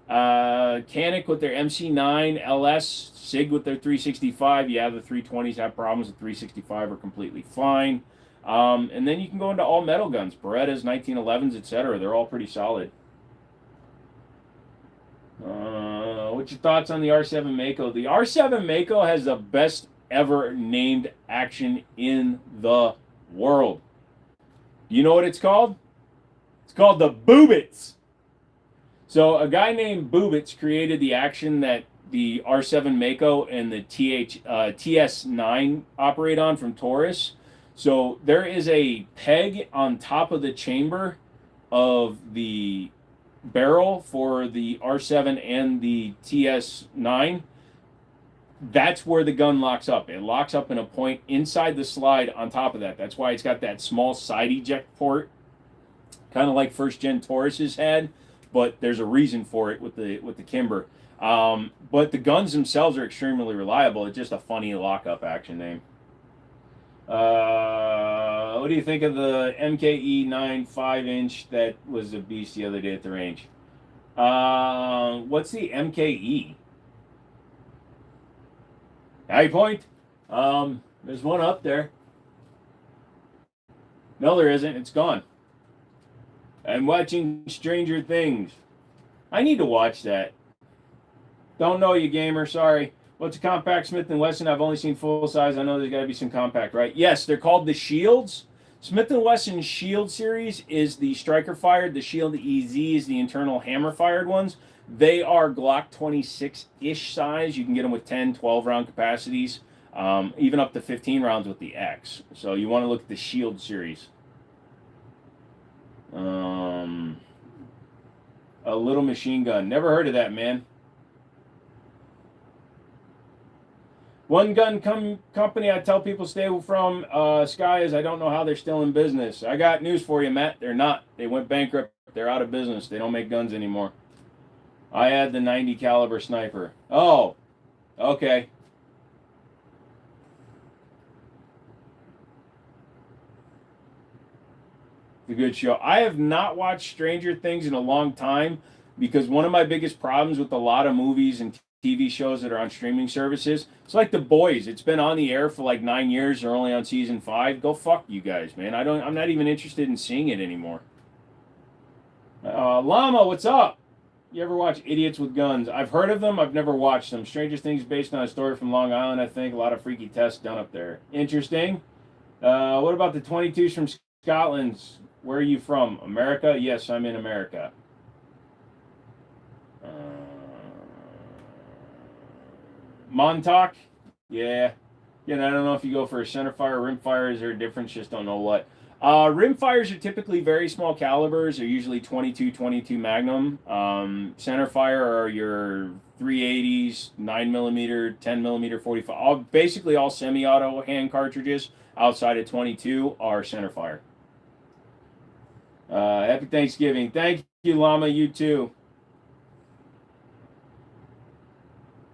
Canic with their MC9 LS, Sig with their 365. Yeah, the 320s have problems. The 365 are completely fine. And then you can go into all metal guns, Berettas, 1911s, etc. They're all pretty solid. What's your thoughts on the R7 Mako? The R7 Mako has the best ever named action in the world. You know what it's called? It's called the Boobits. So a guy named Boobits created the action that the R7 Mako and the TS9 operate on from Taurus. So there is a peg on top of the chamber of the barrel for the R7 and the TS9. That's where the gun locks up. It locks up in a point inside the slide on top of that. That's why it's got that small side eject port, kind of like first gen Tauruses had, but there's a reason for it with the Kimber. But the guns themselves are extremely reliable. It's just a funny lockup action name. What do you think of the MKE 9 5-inch that was a beast the other day at the range? What's the MKE? High Point? There's one up there. No, there isn't. It's gone. I'm watching Stranger Things. I need to watch that. Don't know you, gamer. Sorry. What's a compact Smith & Wesson? I've only seen full size. I know there's got to be some compact, right? Yes, they're called the Shields. Smith & Wesson Shield series is the striker fired. The Shield EZ is the internal hammer fired ones. They are Glock 26-ish size. You can get them with 10, 12 round capacities, even up to 15 rounds with the X. So you want to look at the Shield series. A little machine gun. Never heard of that, man. One gun company I tell people stay from, Sky, is I don't know how they're still in business. I got news for you, Matt. They're not. They went bankrupt. They're out of business. They don't make guns anymore. I had the 90 caliber sniper. Oh, okay. It's a good show. I have not watched Stranger Things in a long time because one of my biggest problems with a lot of movies and TV shows that are on streaming services, it's like The Boys. It's been on the air for like 9 years. They're only on season 5. Go fuck you guys, man. I'm not even interested in seeing it anymore. Llama, what's up? You ever watch Idiots with Guns? I've heard of them. I've never watched them. Stranger Things based on a story from Long Island, I think. A lot of freaky tests done up there. Interesting. What about the 22s from Scotland? Where are you from? America? Yes, I'm in America. Montauk? Yeah. I don't know if you go for a centerfire or rimfire. Is there a difference? Just don't know what. Rimfires are typically very small calibers. They're usually 22 Magnum. Centerfire are your 380s, 9mm, 10mm, 45. Basically all semi-auto hand cartridges outside of 22 are centerfire. Happy Thanksgiving. Thank you, Llama. You too.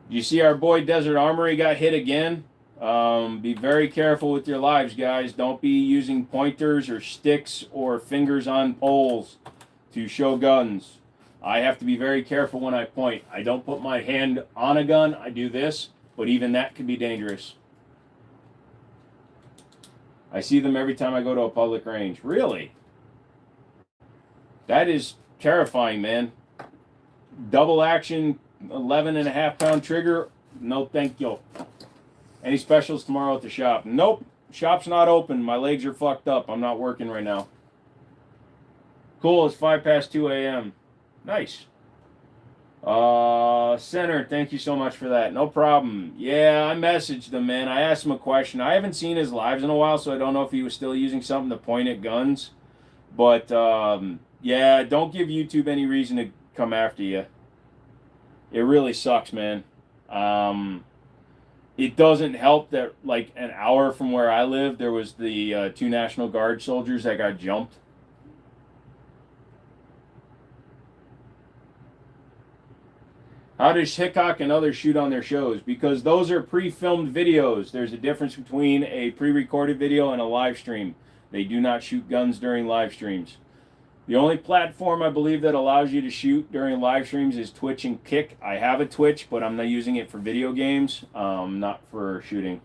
You see our boy Desert Armory got hit again. Be very careful with your lives, guys. Don't be using pointers or sticks or fingers on poles to show guns. I have to be very careful when I point. I don't put my hand on a gun. I do this, but even that can be dangerous. I see them every time I go to a public range. Really? That is terrifying, man. Double action, 11.5 pound trigger. No, thank you. Any specials tomorrow at the shop? Nope. Shop's not open. My legs are fucked up. I'm not working right now. Cool. It's 5 past 2 a.m. Nice. Center, thank you so much for that. No problem. Yeah, I messaged him, man. I asked him a question. I haven't seen his lives in a while, so I don't know if he was still using something to point at guns. But, yeah, don't give YouTube any reason to come after you. It really sucks, man. It doesn't help that like an hour from where I live, there was the 2 National Guard soldiers that got jumped. How does Hickok and others shoot on their shows? Because those are pre-filmed videos. There's a difference between a pre-recorded video and a live stream. They do not shoot guns during live streams. The only platform I believe that allows you to shoot during live streams is Twitch and Kick. I have a Twitch, but I'm not using it for video games, not for shooting.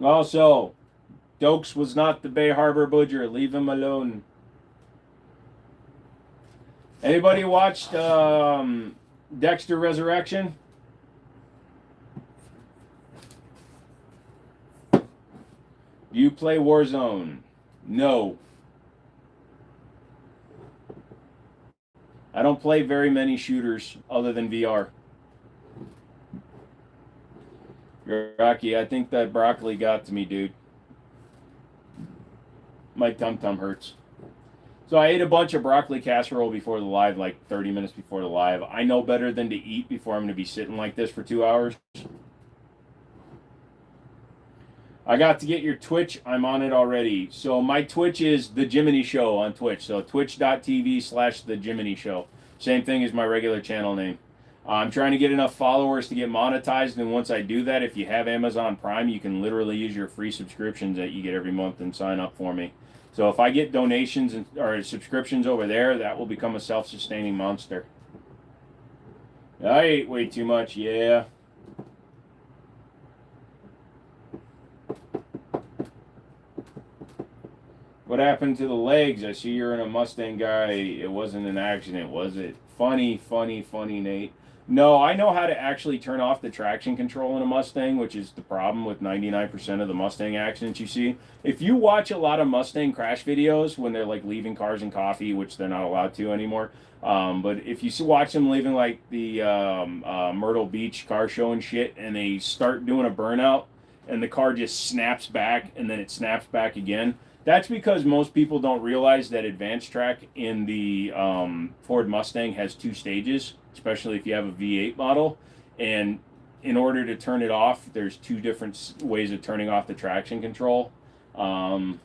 Also, Dokes was not the Bay Harbor Butcher. Leave him alone. Anybody watched Dexter Resurrection? Do you play Warzone? No. I don't play very many shooters other than VR. Rocky, I think that broccoli got to me, dude. My tum-tum hurts. So I ate a bunch of broccoli casserole before the live, like 30 minutes before the live. I know better than to eat before I'm going to be sitting like this for 2 hours. I got to get your Twitch. I'm on it already. So my Twitch is the Jimmini Show on Twitch. So twitch.tv/the Jimmini Show. Same thing as my regular channel name. I'm trying to get enough followers to get monetized. And once I do that, if you have Amazon Prime, you can literally use your free subscriptions that you get every month and sign up for me. So if I get donations or subscriptions over there, that will become a self-sustaining monster. I ate way too much, yeah. What happened to the legs? I see you're in a Mustang guy. It wasn't an accident, was it? Funny, Nate. No, I know how to actually turn off the traction control in a Mustang, which is the problem with 99% of the Mustang accidents you see. If you watch a lot of Mustang crash videos when they're like leaving cars and coffee, which they're not allowed to anymore, but if you watch them leaving like the Myrtle Beach car show and shit, and they start doing a burnout, and the car just snaps back, and then it snaps back again, that's because most people don't realize that advanced track in the Ford Mustang has 2 stages, especially if you have a V8 model. And in order to turn it off, there's 2 different ways of turning off the traction control. I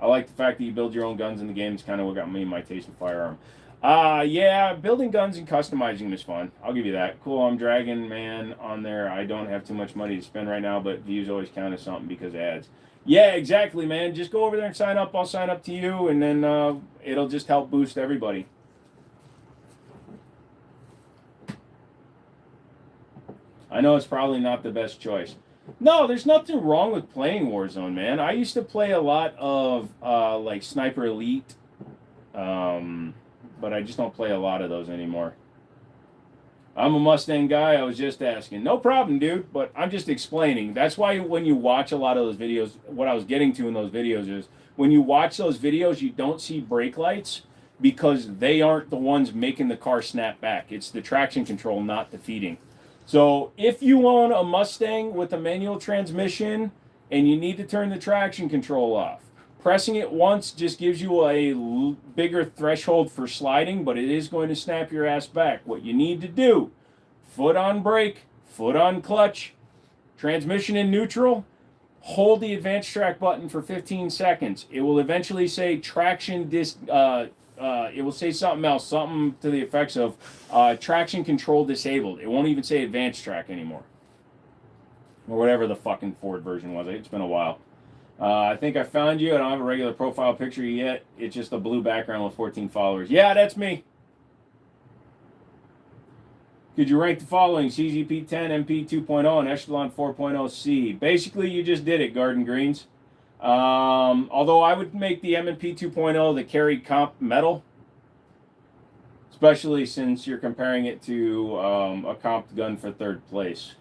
like the fact that you build your own guns in the game. It's kind of what got me my taste in firearm. Yeah, building guns and customizing them is fun. I'll give you that. Cool, I'm Dragon Man on there. I don't have too much money to spend right now, but views always count as something because ads. Yeah, exactly, man. Just go over there and sign up. I'll sign up to you, and then it'll just help boost everybody. I know it's probably not the best choice. No, there's nothing wrong with playing Warzone, man. I used to play a lot of like Sniper Elite, but I just don't play a lot of those anymore. I'm a Mustang guy. I was just asking. No problem, dude. But I'm just explaining. That's why when you watch a lot of those videos, what I was getting to in those videos is when you watch those videos, you don't see brake lights because they aren't the ones making the car snap back. It's the traction control, not the feeding. So if you own a Mustang with a manual transmission and you need to turn the traction control off, pressing it once just gives you a bigger threshold for sliding, but it is going to snap your ass back. What you need to do, foot on brake, foot on clutch, transmission in neutral, hold the advanced track button for 15 seconds. It will eventually say traction it will say something else, something to the effects of traction control disabled. It won't even say advanced track anymore. Or whatever the fucking Ford version was. It's been a while. I think I found you. I don't have a regular profile picture yet. It's just a blue background with 14 followers. Yeah, that's me. Could you rank the following? CZP 10, MP 2.0, and Echelon 4.0C. Basically, you just did it, Garden Greens. Although I would make the M&P 2.0 the carry comp metal. Especially since you're comparing it to a comped gun for 3rd place.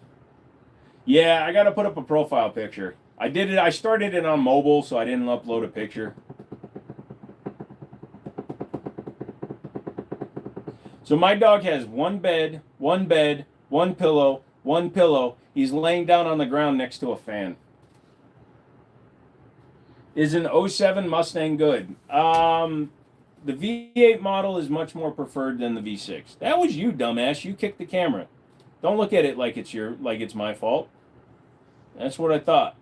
Yeah, I got to put up a profile picture. I did it. I started it on mobile, so I didn't upload a picture. So my dog has one bed, one pillow, one pillow. He's laying down on the ground next to a fan. Is an 07 Mustang good? The V8 model is much more preferred than the V6. That was you, dumbass. You kicked the camera. Don't look at it like it's my fault. That's what I thought.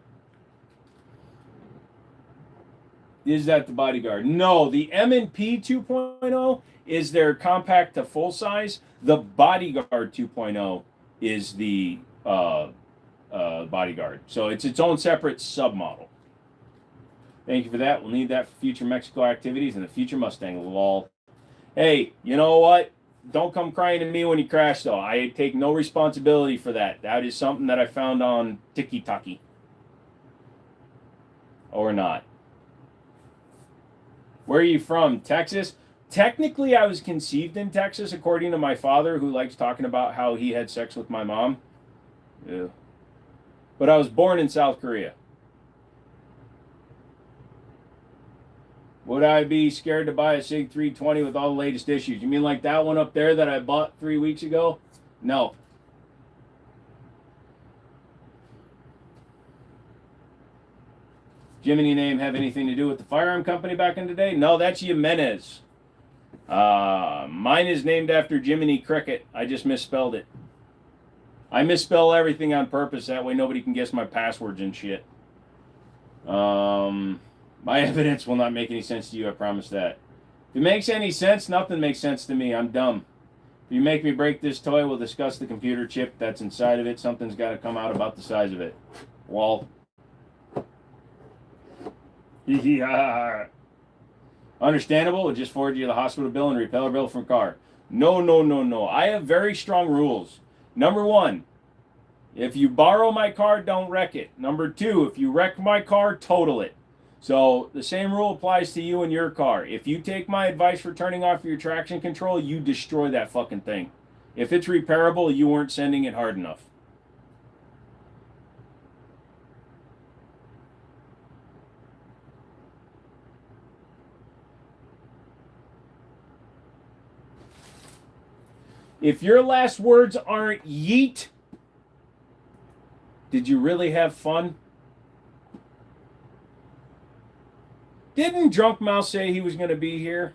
Is that the Bodyguard? No, the M&P 2.0 is their compact to full size. The Bodyguard 2.0 is the Bodyguard. So it's its own separate submodel. Thank you for that. We'll need that for future Mexico activities and the future Mustang. Lol. Hey, you know what? Don't come crying to me when you crash, though. I take no responsibility for that. That is something that I found on Tiki-Taki. Or not. Where are you from? Texas? Technically, I was conceived in Texas, according to my father, who likes talking about how he had sex with my mom. Ew. But I was born in South Korea. Would I be scared to buy a SIG 320 with all the latest issues? You mean like that one up there that I bought 3 weeks ago? No. Jimmini name have anything to do with the firearm company back in the day? No, that's Jimenez. Mine is named after Jiminy Cricket. I just misspelled it. I misspell everything on purpose. That way nobody can guess my passwords and shit. My evidence will not make any sense to you, I promise that. If it makes any sense, nothing makes sense to me. I'm dumb. If you make me break this toy, we'll discuss the computer chip that's inside of it. Something's got to come out about the size of it. Well. Yeah. Understandable. We'll just forward you the hospital bill and repeller bill from car. No. I have very strong rules. Number 1, if you borrow my car, don't wreck it. Number 2, if you wreck my car, total it. So the same rule applies to you and your car. If you take my advice for turning off your traction control, you destroy that fucking thing. If it's repairable, you weren't sending it hard enough. If your last words aren't yeet, did you really have fun? Didn't Drunk Mouse say he was going to be here?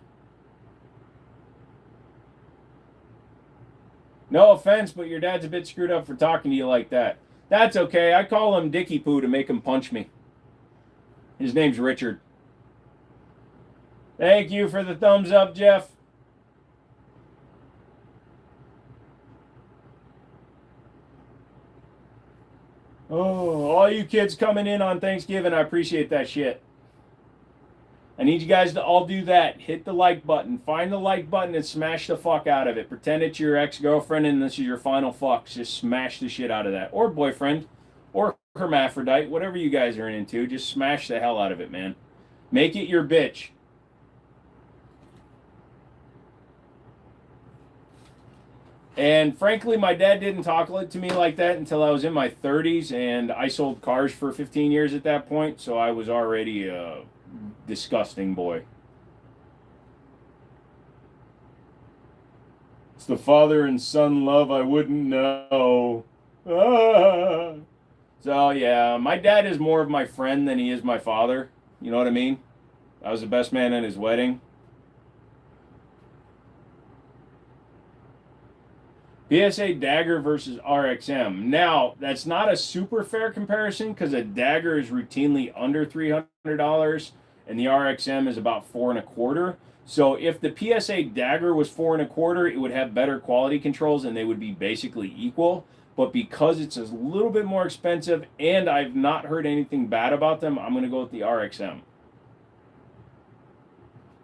No offense, but your dad's a bit screwed up for talking to you like that. That's okay. I call him Dicky Poo to make him punch me. His name's Richard. Thank you for the thumbs up, Jeff. Oh, all you kids coming in on Thanksgiving, I appreciate that shit. I need you guys to all do that. Hit the like button. Find the like button and smash the fuck out of it. Pretend it's your ex-girlfriend and this is your final fuck. Just smash the shit out of that. Or boyfriend. Or hermaphrodite. Whatever you guys are into. Just smash the hell out of it, man. Make it your bitch. And frankly, my dad didn't talk to me like that until I was in my 30s. And I sold cars for 15 years at that point. So I was already disgusting boy. It's the father and son love I wouldn't know. Ah. So yeah, my dad is more of my friend than he is my father. You know what I mean? I was the best man at his wedding. PSA Dagger versus RXM. Now, that's not a super fair comparison because a Dagger is routinely under $300 and the RXM is about $425. So if the PSA Dagger was $425, it would have better quality controls and they would be basically equal. But because it's a little bit more expensive and I've not heard anything bad about them, I'm going to go with the RXM.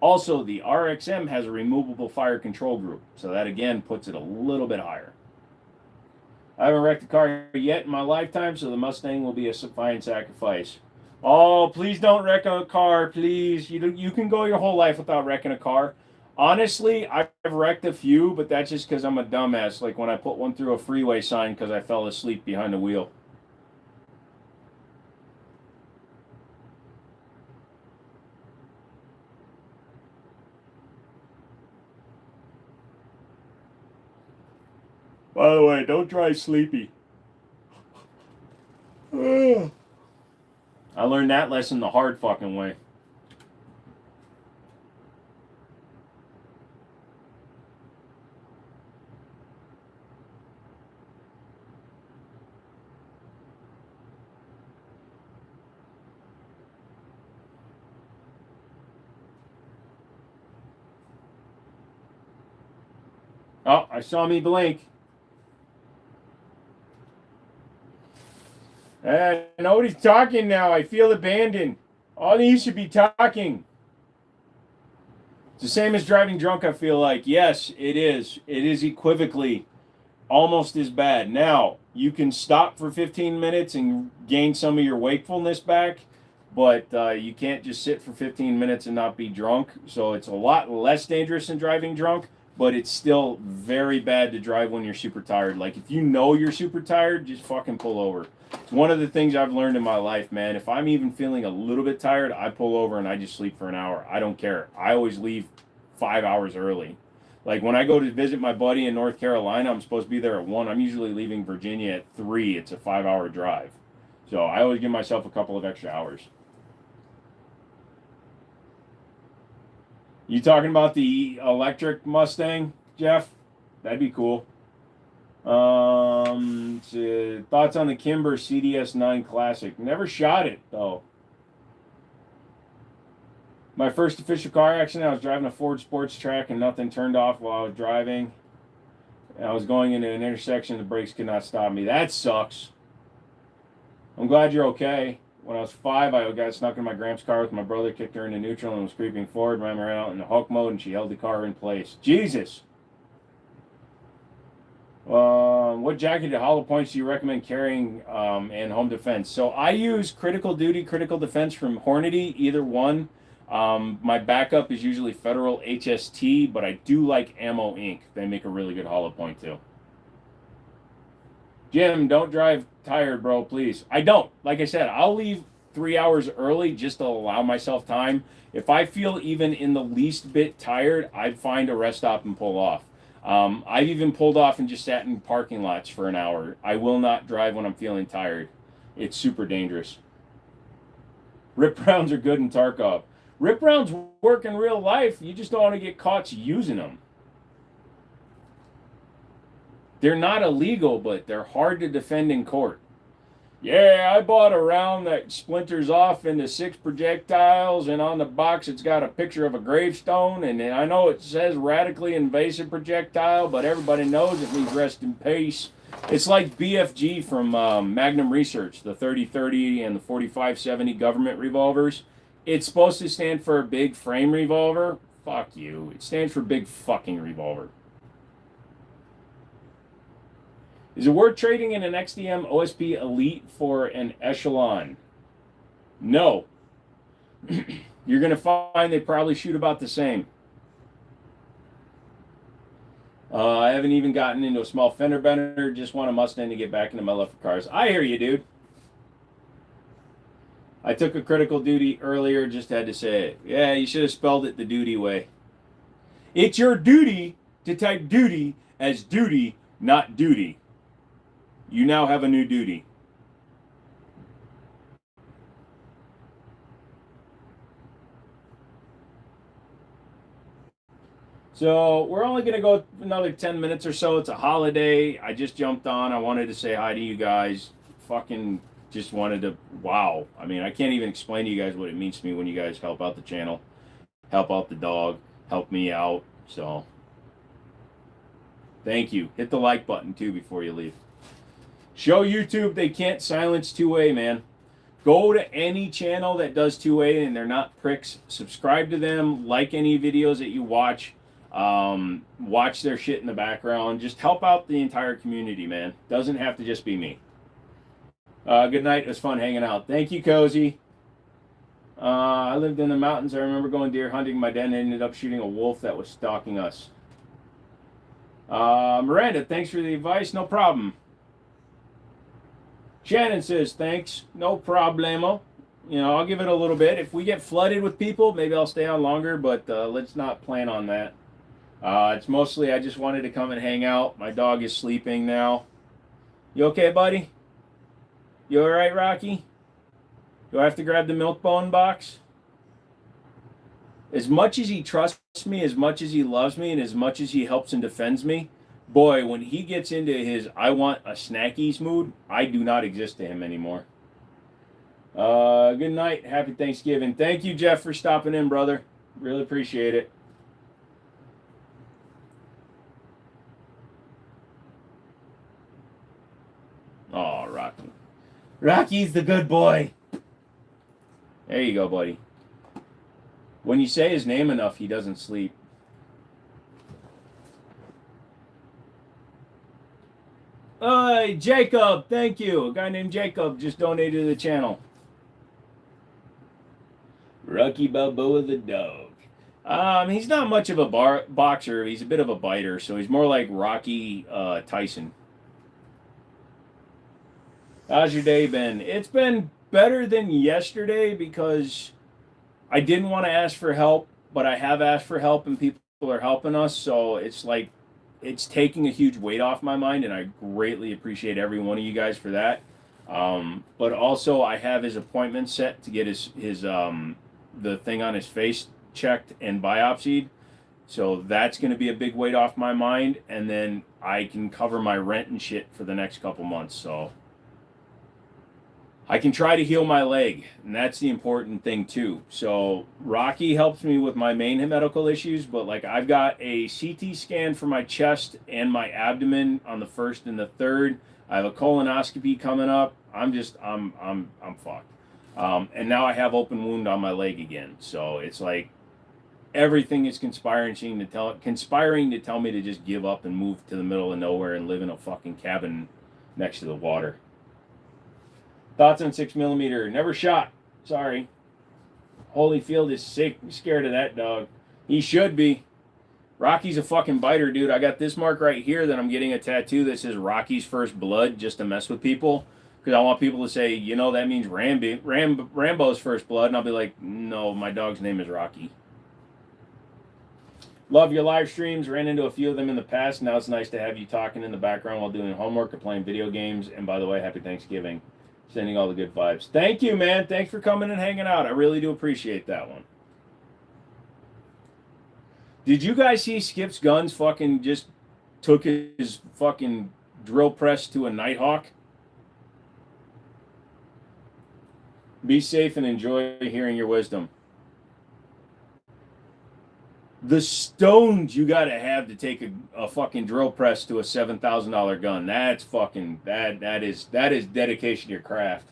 Also, the RXM has a removable fire control group, so that again puts it a little bit higher. I haven't wrecked a car yet in my lifetime, so the Mustang will be a fine sacrifice. Oh, please don't wreck a car, please. You can go your whole life without wrecking a car. Honestly, I've wrecked a few, but that's just because I'm a dumbass, like when I put one through a freeway sign because I fell asleep behind the wheel. By the way, don't drive sleepy. I learned that lesson the hard fucking way. Oh, I saw me blink. Nobody's talking now. I feel abandoned. All these should be talking. It's the same as driving drunk, I feel like. Yes, it is. It is equivocally almost as bad. Now, you can stop for 15 minutes and gain some of your wakefulness back, but you can't just sit for 15 minutes and not be drunk. So it's a lot less dangerous than driving drunk, but it's still very bad to drive when you're super tired. Like, if you know you're super tired, just fucking pull over. It's one of the things I've learned in my life, man. If I'm even feeling a little bit tired, I pull over and I just sleep for an hour. I don't care. I always leave 5 hours early. Like when I go to visit my buddy in North Carolina, I'm supposed to be there at 1. I'm usually leaving Virginia at 3. It's a 5-hour drive. So I always give myself a couple of extra hours. You talking about the electric Mustang, Jeff? That'd be cool. Thoughts on the Kimber CDS9 Classic? Never shot it though. My first official car accident, I was driving a Ford Sports Track and nothing turned off while I was driving. And I was going into an intersection, the brakes could not stop me. That sucks. I'm glad you're okay. When I was 5, I got snuck in my Gramps' car with my brother, kicked her into neutral and was creeping forward, ran her out in the Hulk mode, and she held the car in place. Jesus! What jacket or hollow points do you recommend carrying in home defense? So I use critical duty, critical defense from Hornady, either one. My backup is usually Federal HST, but I do like Ammo Inc. They make a really good hollow point too. Jim, don't drive tired, bro, please. I don't. Like I said, I'll leave 3 hours early just to allow myself time. If I feel even in the least bit tired, I'd find a rest stop and pull off. I've even pulled off and just sat in parking lots for an hour. I will not drive when I'm feeling tired. It's super dangerous. Rip rounds are good in Tarkov. Rip rounds work in real life. You just don't want to get caught using them. They're not illegal, but they're hard to defend in court. Yeah, I bought a round that splinters off into 6 projectiles, and on the box it's got a picture of a gravestone, and I know it says radically invasive projectile, but everybody knows it means rest in peace. It's like BFG from Magnum Research, the 30-30 and the 45-70 government revolvers. It's supposed to stand for a big frame revolver. Fuck you. It stands for big fucking revolver. Is it worth trading in an XDM OSP Elite for an Echelon? No. You're going to find they probably shoot about the same. I haven't even gotten into a small fender bender. Just want a Mustang to get back into my love for cars. I hear you, dude. I took a critical duty earlier, just had to say it. Yeah, you should have spelled it the duty way. It's your duty to type duty as duty, not duty. You now have a new duty. So we're only going to go another 10 minutes or so. It's a holiday. I just jumped on. I wanted to say hi to you guys. Fucking just wanted to, wow. I mean, I can't even explain to you guys what it means to me when you guys help out the channel, help out the dog, help me out. So thank you. Hit the like button too before you leave. Show YouTube they can't silence 2A, man. Go to any channel that does 2A and they're not pricks. Subscribe to them. Like any videos that you watch. Watch their shit in the background. Just help out the entire community, man. Doesn't have to just be me. Good night. It was fun hanging out. Thank you, Cozy. I lived in the mountains. I remember going deer hunting. My dad ended up shooting a wolf that was stalking us. Miranda, thanks for the advice. No problem. Shannon says, thanks, no problemo. You know, I'll give it a little bit. If we get flooded with people, maybe I'll stay on longer, but let's not plan on that. It's mostly I just wanted to come and hang out. My dog is sleeping now. You okay, buddy? You all right, Rocky? Do I have to grab the milk bone box? As much as he trusts me, as much as he loves me, and as much as he helps and defends me, boy, when he gets into his I want a snackies mood, I do not exist to him anymore. Good night. Happy Thanksgiving. Thank you, Jeff, for stopping in, brother. Really appreciate it. Oh, Rocky. Rocky's the good boy. There you go, buddy. When you say his name enough, he doesn't sleep. Jacob, thank you. A guy named Jacob just donated to the channel. Rocky Balboa the dog. He's not much of a boxer. He's a bit of a biter, so he's more like Rocky Tyson. How's your day been? It's been better than yesterday because I didn't want to ask for help, but I have asked for help and people are helping us. So it's like, it's taking a huge weight off my mind, and I greatly appreciate every one of you guys for that. But also, I have his appointment set to get his the thing on his face checked and biopsied. So that's going to be a big weight off my mind, and then I can cover my rent and shit for the next couple months. So I can try to heal my leg, and that's the important thing too. So Rocky helps me with my main medical issues, but like I've got a CT scan for my chest and my abdomen on the 1st and the 3rd. I have a colonoscopy coming up. I'm fucked. And now I have open wound on my leg again. So it's like everything is conspiring to tell me to just give up and move to the middle of nowhere and live in a fucking cabin next to the water. Thoughts on 6mm? Never shot. Sorry. Holyfield is sick. I'm scared of that dog. He should be. Rocky's a fucking biter, dude. I got this mark right here that I'm getting a tattoo that says Rocky's First Blood just to mess with people. Because I want people to say, you know, that means Rambo's First Blood. And I'll be like, no, my dog's name is Rocky. Love your live streams. Ran into a few of them in the past. Now it's nice to have you talking in the background while doing homework or playing video games. And by the way, happy Thanksgiving. Sending all the good vibes. Thank you, man. Thanks for coming and hanging out. I really do appreciate that one. Did you guys see Skip's Guns fucking just took his fucking drill press to a Nighthawk? Be safe and enjoy hearing your wisdom. The stones you gotta have to take a fucking drill press to a $7,000 gun. That's fucking that is dedication to your craft.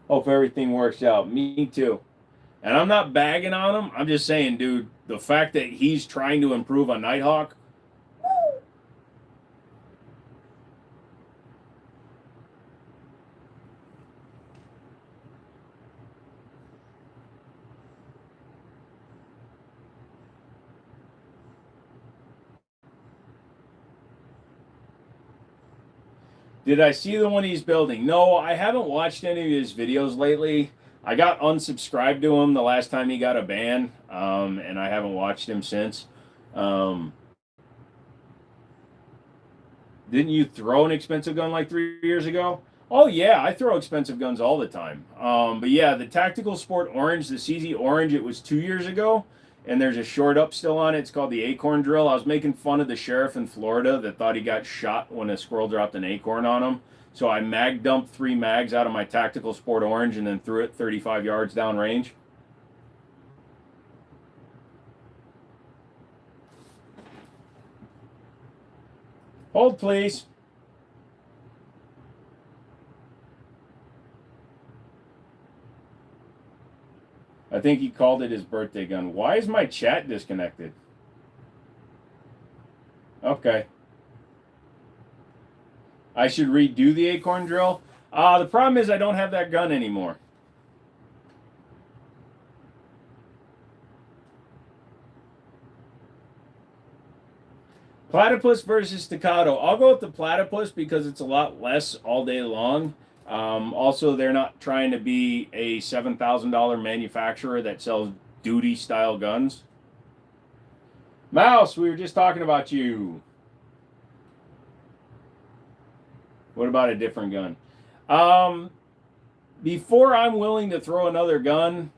Hope everything works out. Me too. And I'm not bagging on him. I'm just saying, dude, the fact that he's trying to improve on Nighthawk. Did I see the one he's building? No, I haven't watched any of his videos lately. I got unsubscribed to him the last time he got a ban, and I haven't watched him since. Didn't you throw an expensive gun like 3 years ago? Oh, yeah, I throw expensive guns all the time. But yeah, the Tactical Sport Orange, the CZ Orange, it was 2 years ago. And there's a short up still on it. It's called the Acorn Drill. I was making fun of the sheriff in Florida that thought he got shot when a squirrel dropped an acorn on him. So I mag dumped 3 mags out of my Tactical Sport Orange and then threw it 35 yards down range. Hold, please. I think he called it his birthday gun. Why is my chat disconnected? Okay. I should redo the Acorn Drill. The problem is I don't have that gun anymore. Platypus versus staccato. I'll go with the platypus because it's a lot less all day long. Also, they're not trying to be a $7,000 manufacturer that sells duty-style guns. Mouse, we were just talking about you. What about a different gun? Before I'm willing to throw another gun,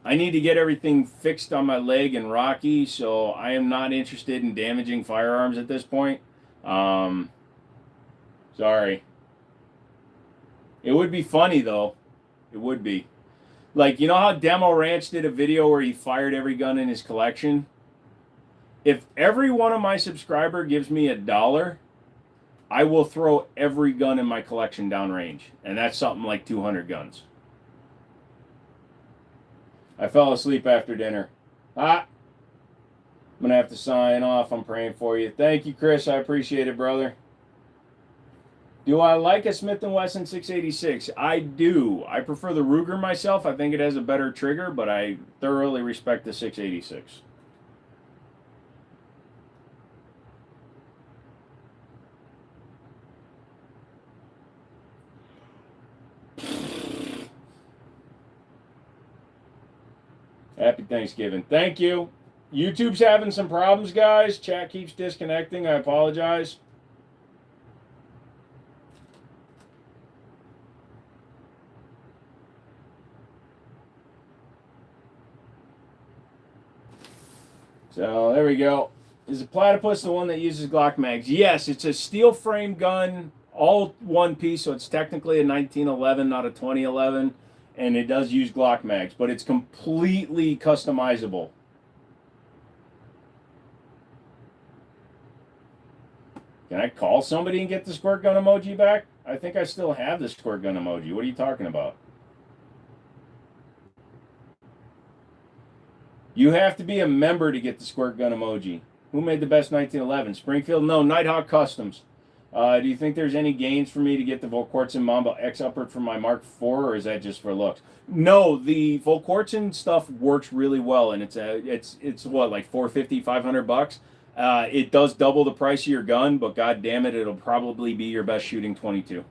I need to get everything fixed on my leg and Rocky, so I am not interested in damaging firearms at this point. Sorry. It would be funny, though. It would be. Like, you know how Demo Ranch did a video where he fired every gun in his collection? If every one of my subscriber gives me $1, I will throw every gun in my collection downrange, and that's something like 200 guns. I fell asleep after dinner. I'm going to have to sign off. I'm praying for you. Thank you, Chris. I appreciate it, brother. Do I like a Smith & Wesson 686? I do. I prefer the Ruger myself. I think it has a better trigger, but I thoroughly respect the 686. Happy Thanksgiving. Thank you. YouTube's having some problems, guys. Chat keeps disconnecting. I apologize. So there we go. Is the Platypus the one that uses Glock mags? Yes, it's a steel frame gun, all one piece, so it's technically a 1911, not a 2011, and it does use Glock mags, but it's completely customizable. Can I call somebody and get the squirt gun emoji back? I think I still have the squirt gun emoji. What are you talking about? You have to be a member to get the squirt gun emoji. Who made the best 1911? Springfield? No, Nighthawk Customs. Do you think there's any gains for me to get the Volquartsen Mamba X upward for my Mark IV, or is that just for looks? No, the Volquartsen stuff works really well, and it's what, like $450, $500? It does double the price of your gun, but god damn it, it'll probably be your best shooting 22.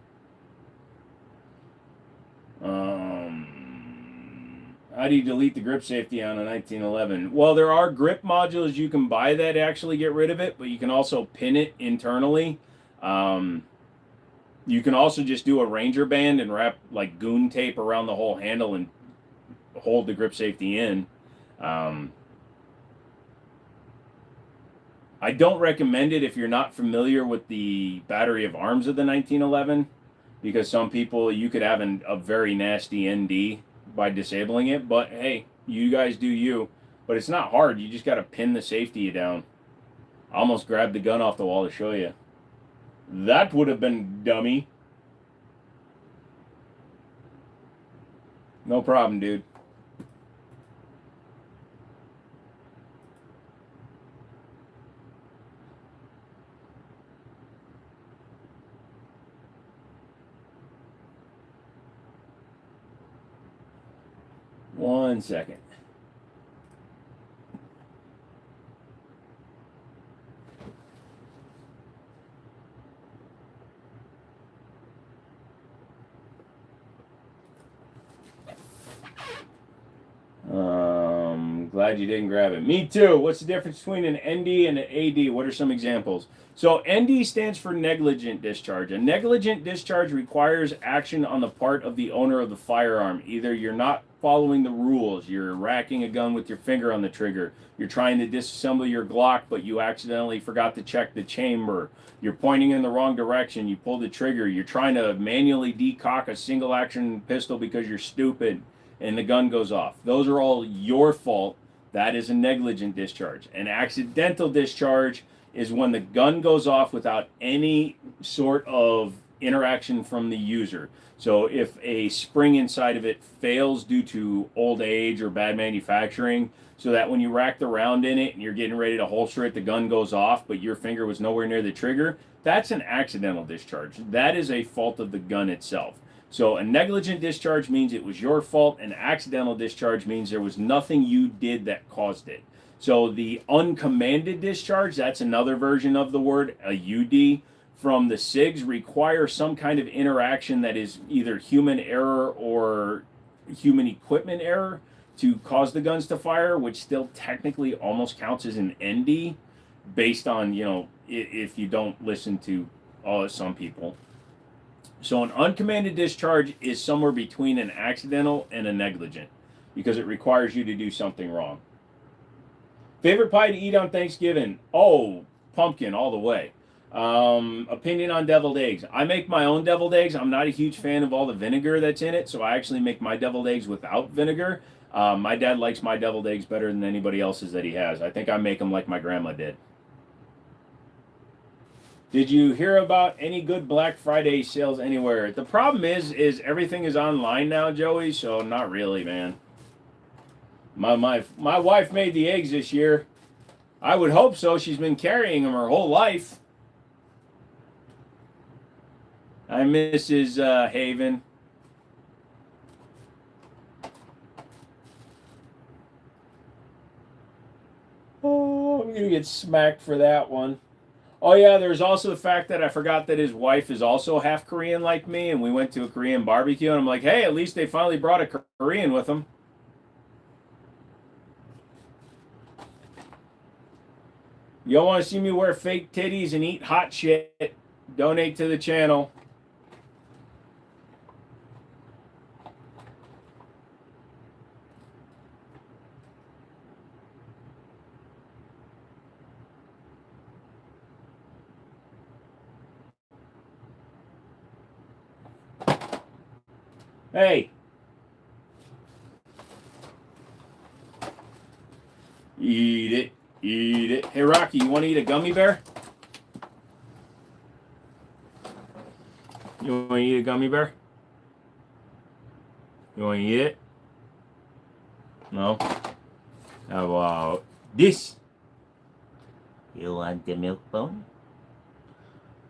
How do you delete the grip safety on a 1911? Well, there are grip modules you can buy that actually get rid of it, but you can also pin it internally. You can also just do a Ranger band and wrap like goon tape around the whole handle and hold the grip safety in. I don't recommend it if you're not familiar with the battery of arms of the 1911, because some people, you could have a very nasty ND by disabling it, but hey, you guys do you. But it's not hard. You just got to pin the safety down. I almost grabbed the gun off the wall to show you. That would have been dummy. No problem, dude. One second. Glad you didn't grab it. Me too. What's the difference between an ND and an AD? What are some examples? So ND stands for negligent discharge. A negligent discharge requires action on the part of the owner of the firearm. Either you're not following the rules, you're racking a gun with your finger on the trigger, you're trying to disassemble your Glock, but you accidentally forgot to check the chamber, you're pointing in the wrong direction, you pull the trigger, you're trying to manually decock a single action pistol because you're stupid, and the gun goes off. Those are all your fault. That is a negligent discharge. An accidental discharge is when the gun goes off without any sort of interaction from the user. So if a spring inside of it fails due to old age or bad manufacturing, so that when you rack the round in it and you're getting ready to holster it, the gun goes off, but your finger was nowhere near the trigger, that's an accidental discharge. That is a fault of the gun itself. So a negligent discharge means it was your fault. An accidental discharge means there was nothing you did that caused it. So the uncommanded discharge, that's another version of the word, a UD, from the SIGs, require some kind of interaction that is either human error or human equipment error to cause the guns to fire, which still technically almost counts as an ND based on, if you don't listen to some people. So an uncommanded discharge is somewhere between an accidental and a negligent because it requires you to do something wrong. Favorite pie to eat on Thanksgiving? Oh, pumpkin all the way. Opinion on deviled eggs. I make my own deviled eggs. I'm not a huge fan of all the vinegar that's in it, so I actually make my deviled eggs without vinegar. My dad likes my deviled eggs better than anybody else's that he has. I think I make them like my grandma did. Did you hear about any good Black Friday sales anywhere? The problem is everything is online now, Joey. So not really, man. My wife made the eggs this year. I would hope so. She's been carrying them her whole life. Hi, Mrs. Haven. Oh, I'm gonna get smacked for that one. Oh yeah, there's also the fact that I forgot that his wife is also half Korean like me, and we went to a Korean barbecue, and I'm like, hey, at least they finally brought a Korean with them. You don't want to see me wear fake titties and eat hot shit? Donate to the channel. Hey. Eat it. Eat it. Hey, Rocky, you want to eat a gummy bear? You want to eat a gummy bear? You want to eat it? No? How about this? You want the milk bone?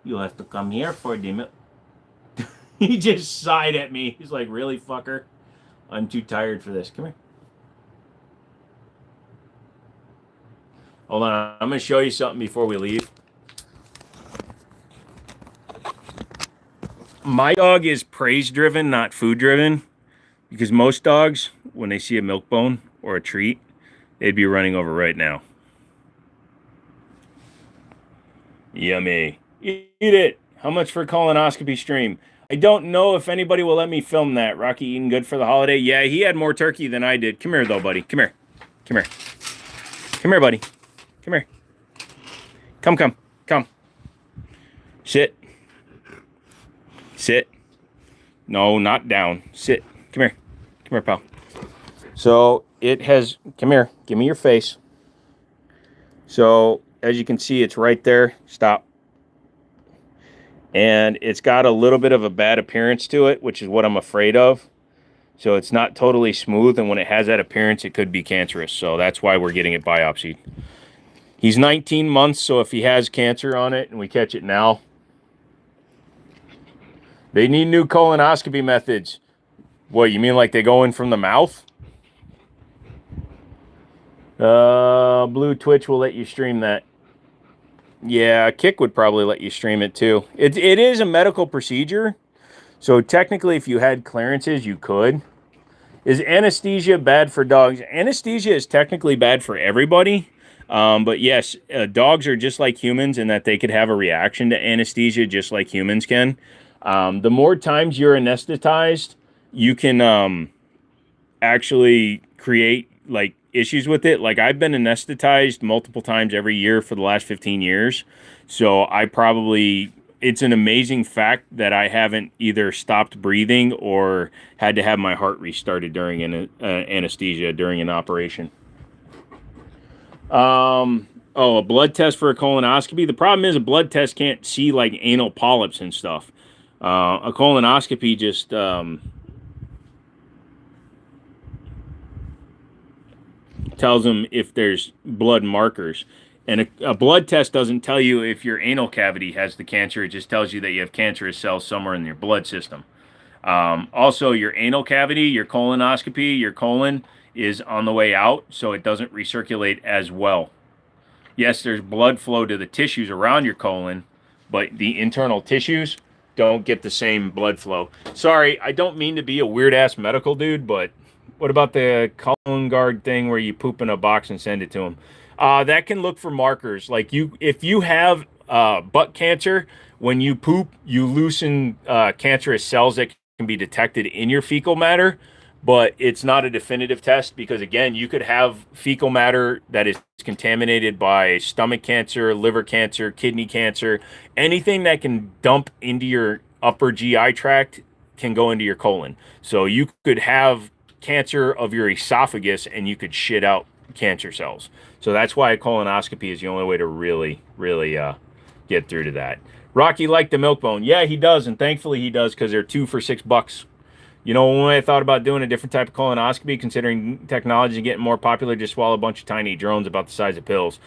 You have to come here for the milk. He just sighed at me. He's like, really, fucker? I'm too tired for this. Come here. Hold on. I'm going to show you something before we leave. My dog is praise-driven, not food-driven. Because most dogs, when they see a milk bone or a treat, they'd be running over right now. Yummy. Eat it. How much for a colonoscopy stream? I don't know if anybody will let me film that. Rocky eating good for the holiday? Yeah, he had more turkey than I did. Come here, though, buddy. Come here. Come here. Come here, buddy. Come here. Come. Sit. Sit. No, not down. Sit. Come here. Come here, pal. So it has... Come here. Give me your face. So, as you can see, it's right there. Stop. And it's got a little bit of a bad appearance to it, which is what I'm afraid of. So it's not totally smooth, and when it has that appearance, it could be cancerous. So that's why we're getting it biopsied. He's 19 months, so if he has cancer on it and we catch it now, they need new colonoscopy methods. What, you mean like they go in from the mouth? Blue Twitch will let you stream that. Yeah, Kick would probably let you stream it too. It is a medical procedure, so technically if you had clearances, you could. Is anesthesia bad for dogs? Anesthesia is technically bad for everybody, but yes, dogs are just like humans in that they could have a reaction to anesthesia just like humans can. The more times you're anesthetized, you can actually create like issues with it. Like I've been anesthetized multiple times every year for the last 15 years. So it's an amazing fact that I haven't either stopped breathing or had to have my heart restarted during an anesthesia during an operation. A blood test for a colonoscopy. The problem is a blood test can't see like anal polyps and stuff. A colonoscopy just, tells them if there's blood markers. And a blood test doesn't tell you if your anal cavity has the cancer. It just tells you that you have cancerous cells somewhere in your blood system. Also, your anal cavity, your colonoscopy, your colon is on the way out, so it doesn't recirculate as well. Yes, there's blood flow to the tissues around your colon, but the internal tissues don't get the same blood flow. Sorry, I don't mean to be a weird-ass medical dude, but what about the colon guard thing where you poop in a box and send it to them? That can look for markers. Like if you have butt cancer, when you poop, you loosen cancerous cells that can be detected in your fecal matter, but it's not a definitive test because, again, you could have fecal matter that is contaminated by stomach cancer, liver cancer, kidney cancer. Anything that can dump into your upper GI tract can go into your colon. So you could have cancer of your esophagus and you could shit out cancer cells. So that's why a colonoscopy is the only way to really get through to that. Rocky liked the milk bone. Yeah, he does, and thankfully he does because they're 2 for $6. You know, when I thought about doing a different type of colonoscopy, considering technology getting more popular, just swallow a bunch of tiny drones about the size of pills.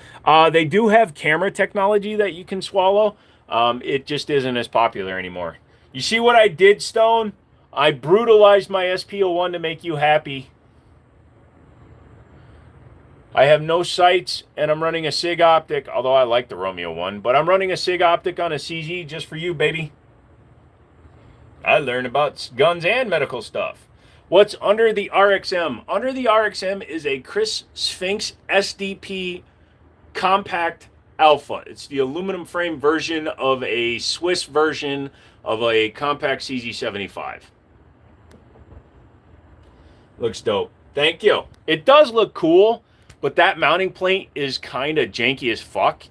They do have camera technology that you can swallow. It just isn't as popular anymore. You see what I did, Stone? I brutalized my SPO1 to make you happy. I have no sights, and I'm running a SIG optic, although I like the Romeo one, but I'm running a SIG optic on a CZ just for you, baby. I learned about guns and medical stuff. What's under the RXM? Under the RXM is a Chris Sphinx SDP Compact Alpha. It's the aluminum frame version of a Swiss version of a compact CZ75. Looks dope. Thank you. It does look cool, but that mounting plate is kind of janky as fuck.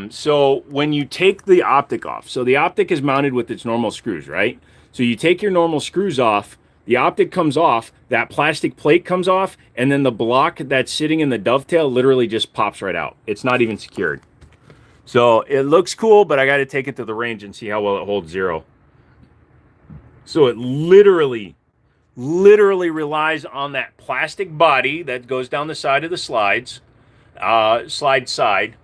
So when you take the optic off, so the optic is mounted with its normal screws, right? So you take your normal screws off, the optic comes off, that plastic plate comes off, and then the block that's sitting in the dovetail literally just pops right out. It's not even secured. So it looks cool, but I got to take it to the range and see how well it holds zero. So it literally relies on that plastic body that goes down the side of the slides, slide side,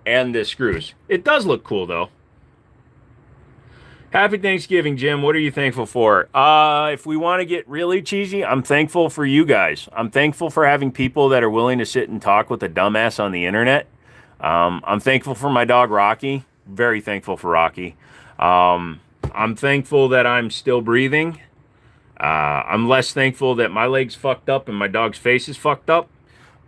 and the screws. It does look cool, though. Happy Thanksgiving, Jim. What are you thankful for? If we want to get really cheesy, I'm thankful for you guys. I'm thankful for having people that are willing to sit and talk with a dumbass on the internet. I'm thankful for my dog, Rocky. Very thankful for Rocky. I'm thankful that I'm still breathing. I'm less thankful that my leg's fucked up and my dog's face is fucked up.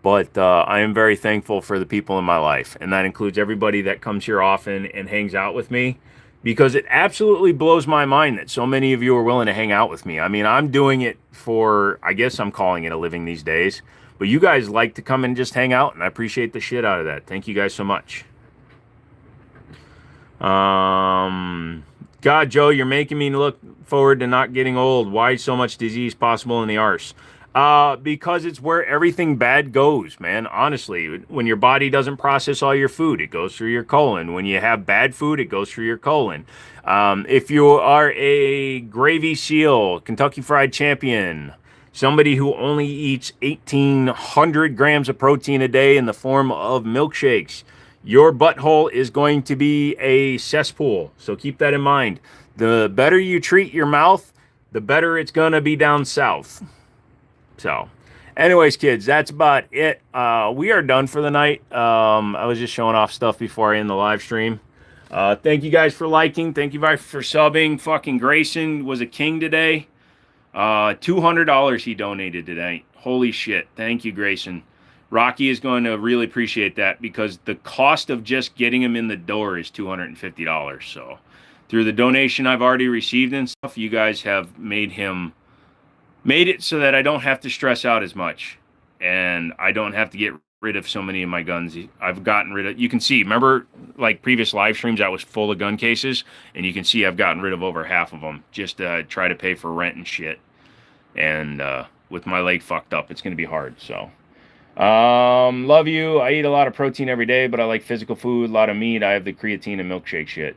But I am very thankful for the people in my life. And that includes everybody that comes here often and hangs out with me. Because it absolutely blows my mind that so many of you are willing to hang out with me. I mean, I'm doing it for, I guess I'm calling it a living these days. But you guys like to come and just hang out, and I appreciate the shit out of that. Thank you guys so much. God, Joe, you're making me look forward to not getting old. Why is so much disease possible in the arse? Because it's where everything bad goes, man. Honestly, when your body doesn't process all your food, it goes through your colon. When you have bad food, it goes through your colon. If you are a gravy seal, Kentucky Fried Champion, somebody who only eats 1,800 grams of protein a day in the form of milkshakes, your butthole is going to be a cesspool. So keep that in mind. The better you treat your mouth, the better it's going to be down south. So, anyways, kids, that's about it. We are done for the night. I was just showing off stuff before I end the live stream. Thank you guys for liking. Thank you guys for subbing. Fucking Grayson was a king today. $200 he donated today. Holy shit. Thank you, Grayson. Rocky is going to really appreciate that because the cost of just getting him in the door is $250. So, through the donation I've already received and stuff, you guys have made it so that I don't have to stress out as much and I don't have to get rid of so many of my guns. I've gotten rid of, you can see, remember like previous live streams, I was full of gun cases and you can see I've gotten rid of over half of them just to try to pay for rent and shit. And with my leg fucked up, it's going to be hard. So, love you. I eat a lot of protein every day, but I like physical food, a lot of meat. I have the creatine and milkshake shit.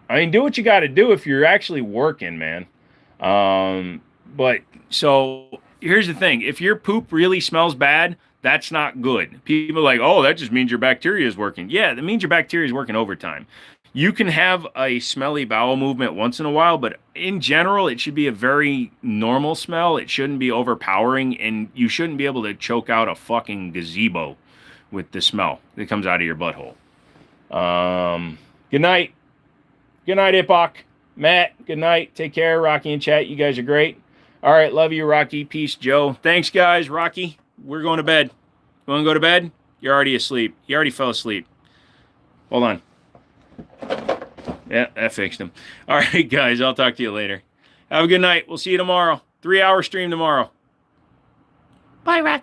I mean, do what you got to do if you're actually working, man. But so here's the thing. If your poop really smells bad, that's not good. People are like, oh, that just means your bacteria is working. Yeah, that means your bacteria is working overtime. You can have a smelly bowel movement once in a while, but in general, it should be a very normal smell. It shouldn't be overpowering, and you shouldn't be able to choke out a fucking gazebo with the smell that comes out of your butthole. Good night. Good night, Ipok. Matt, good night. Take care. Rocky and chat. You guys are great. All right. Love you, Rocky. Peace, Joe. Thanks, guys. Rocky, we're going to bed. You want to go to bed? You're already asleep. He already fell asleep. Hold on. Yeah, that fixed him. All right, guys. I'll talk to you later. Have a good night. We'll see you tomorrow. 3-hour stream tomorrow. Bye, Rocky.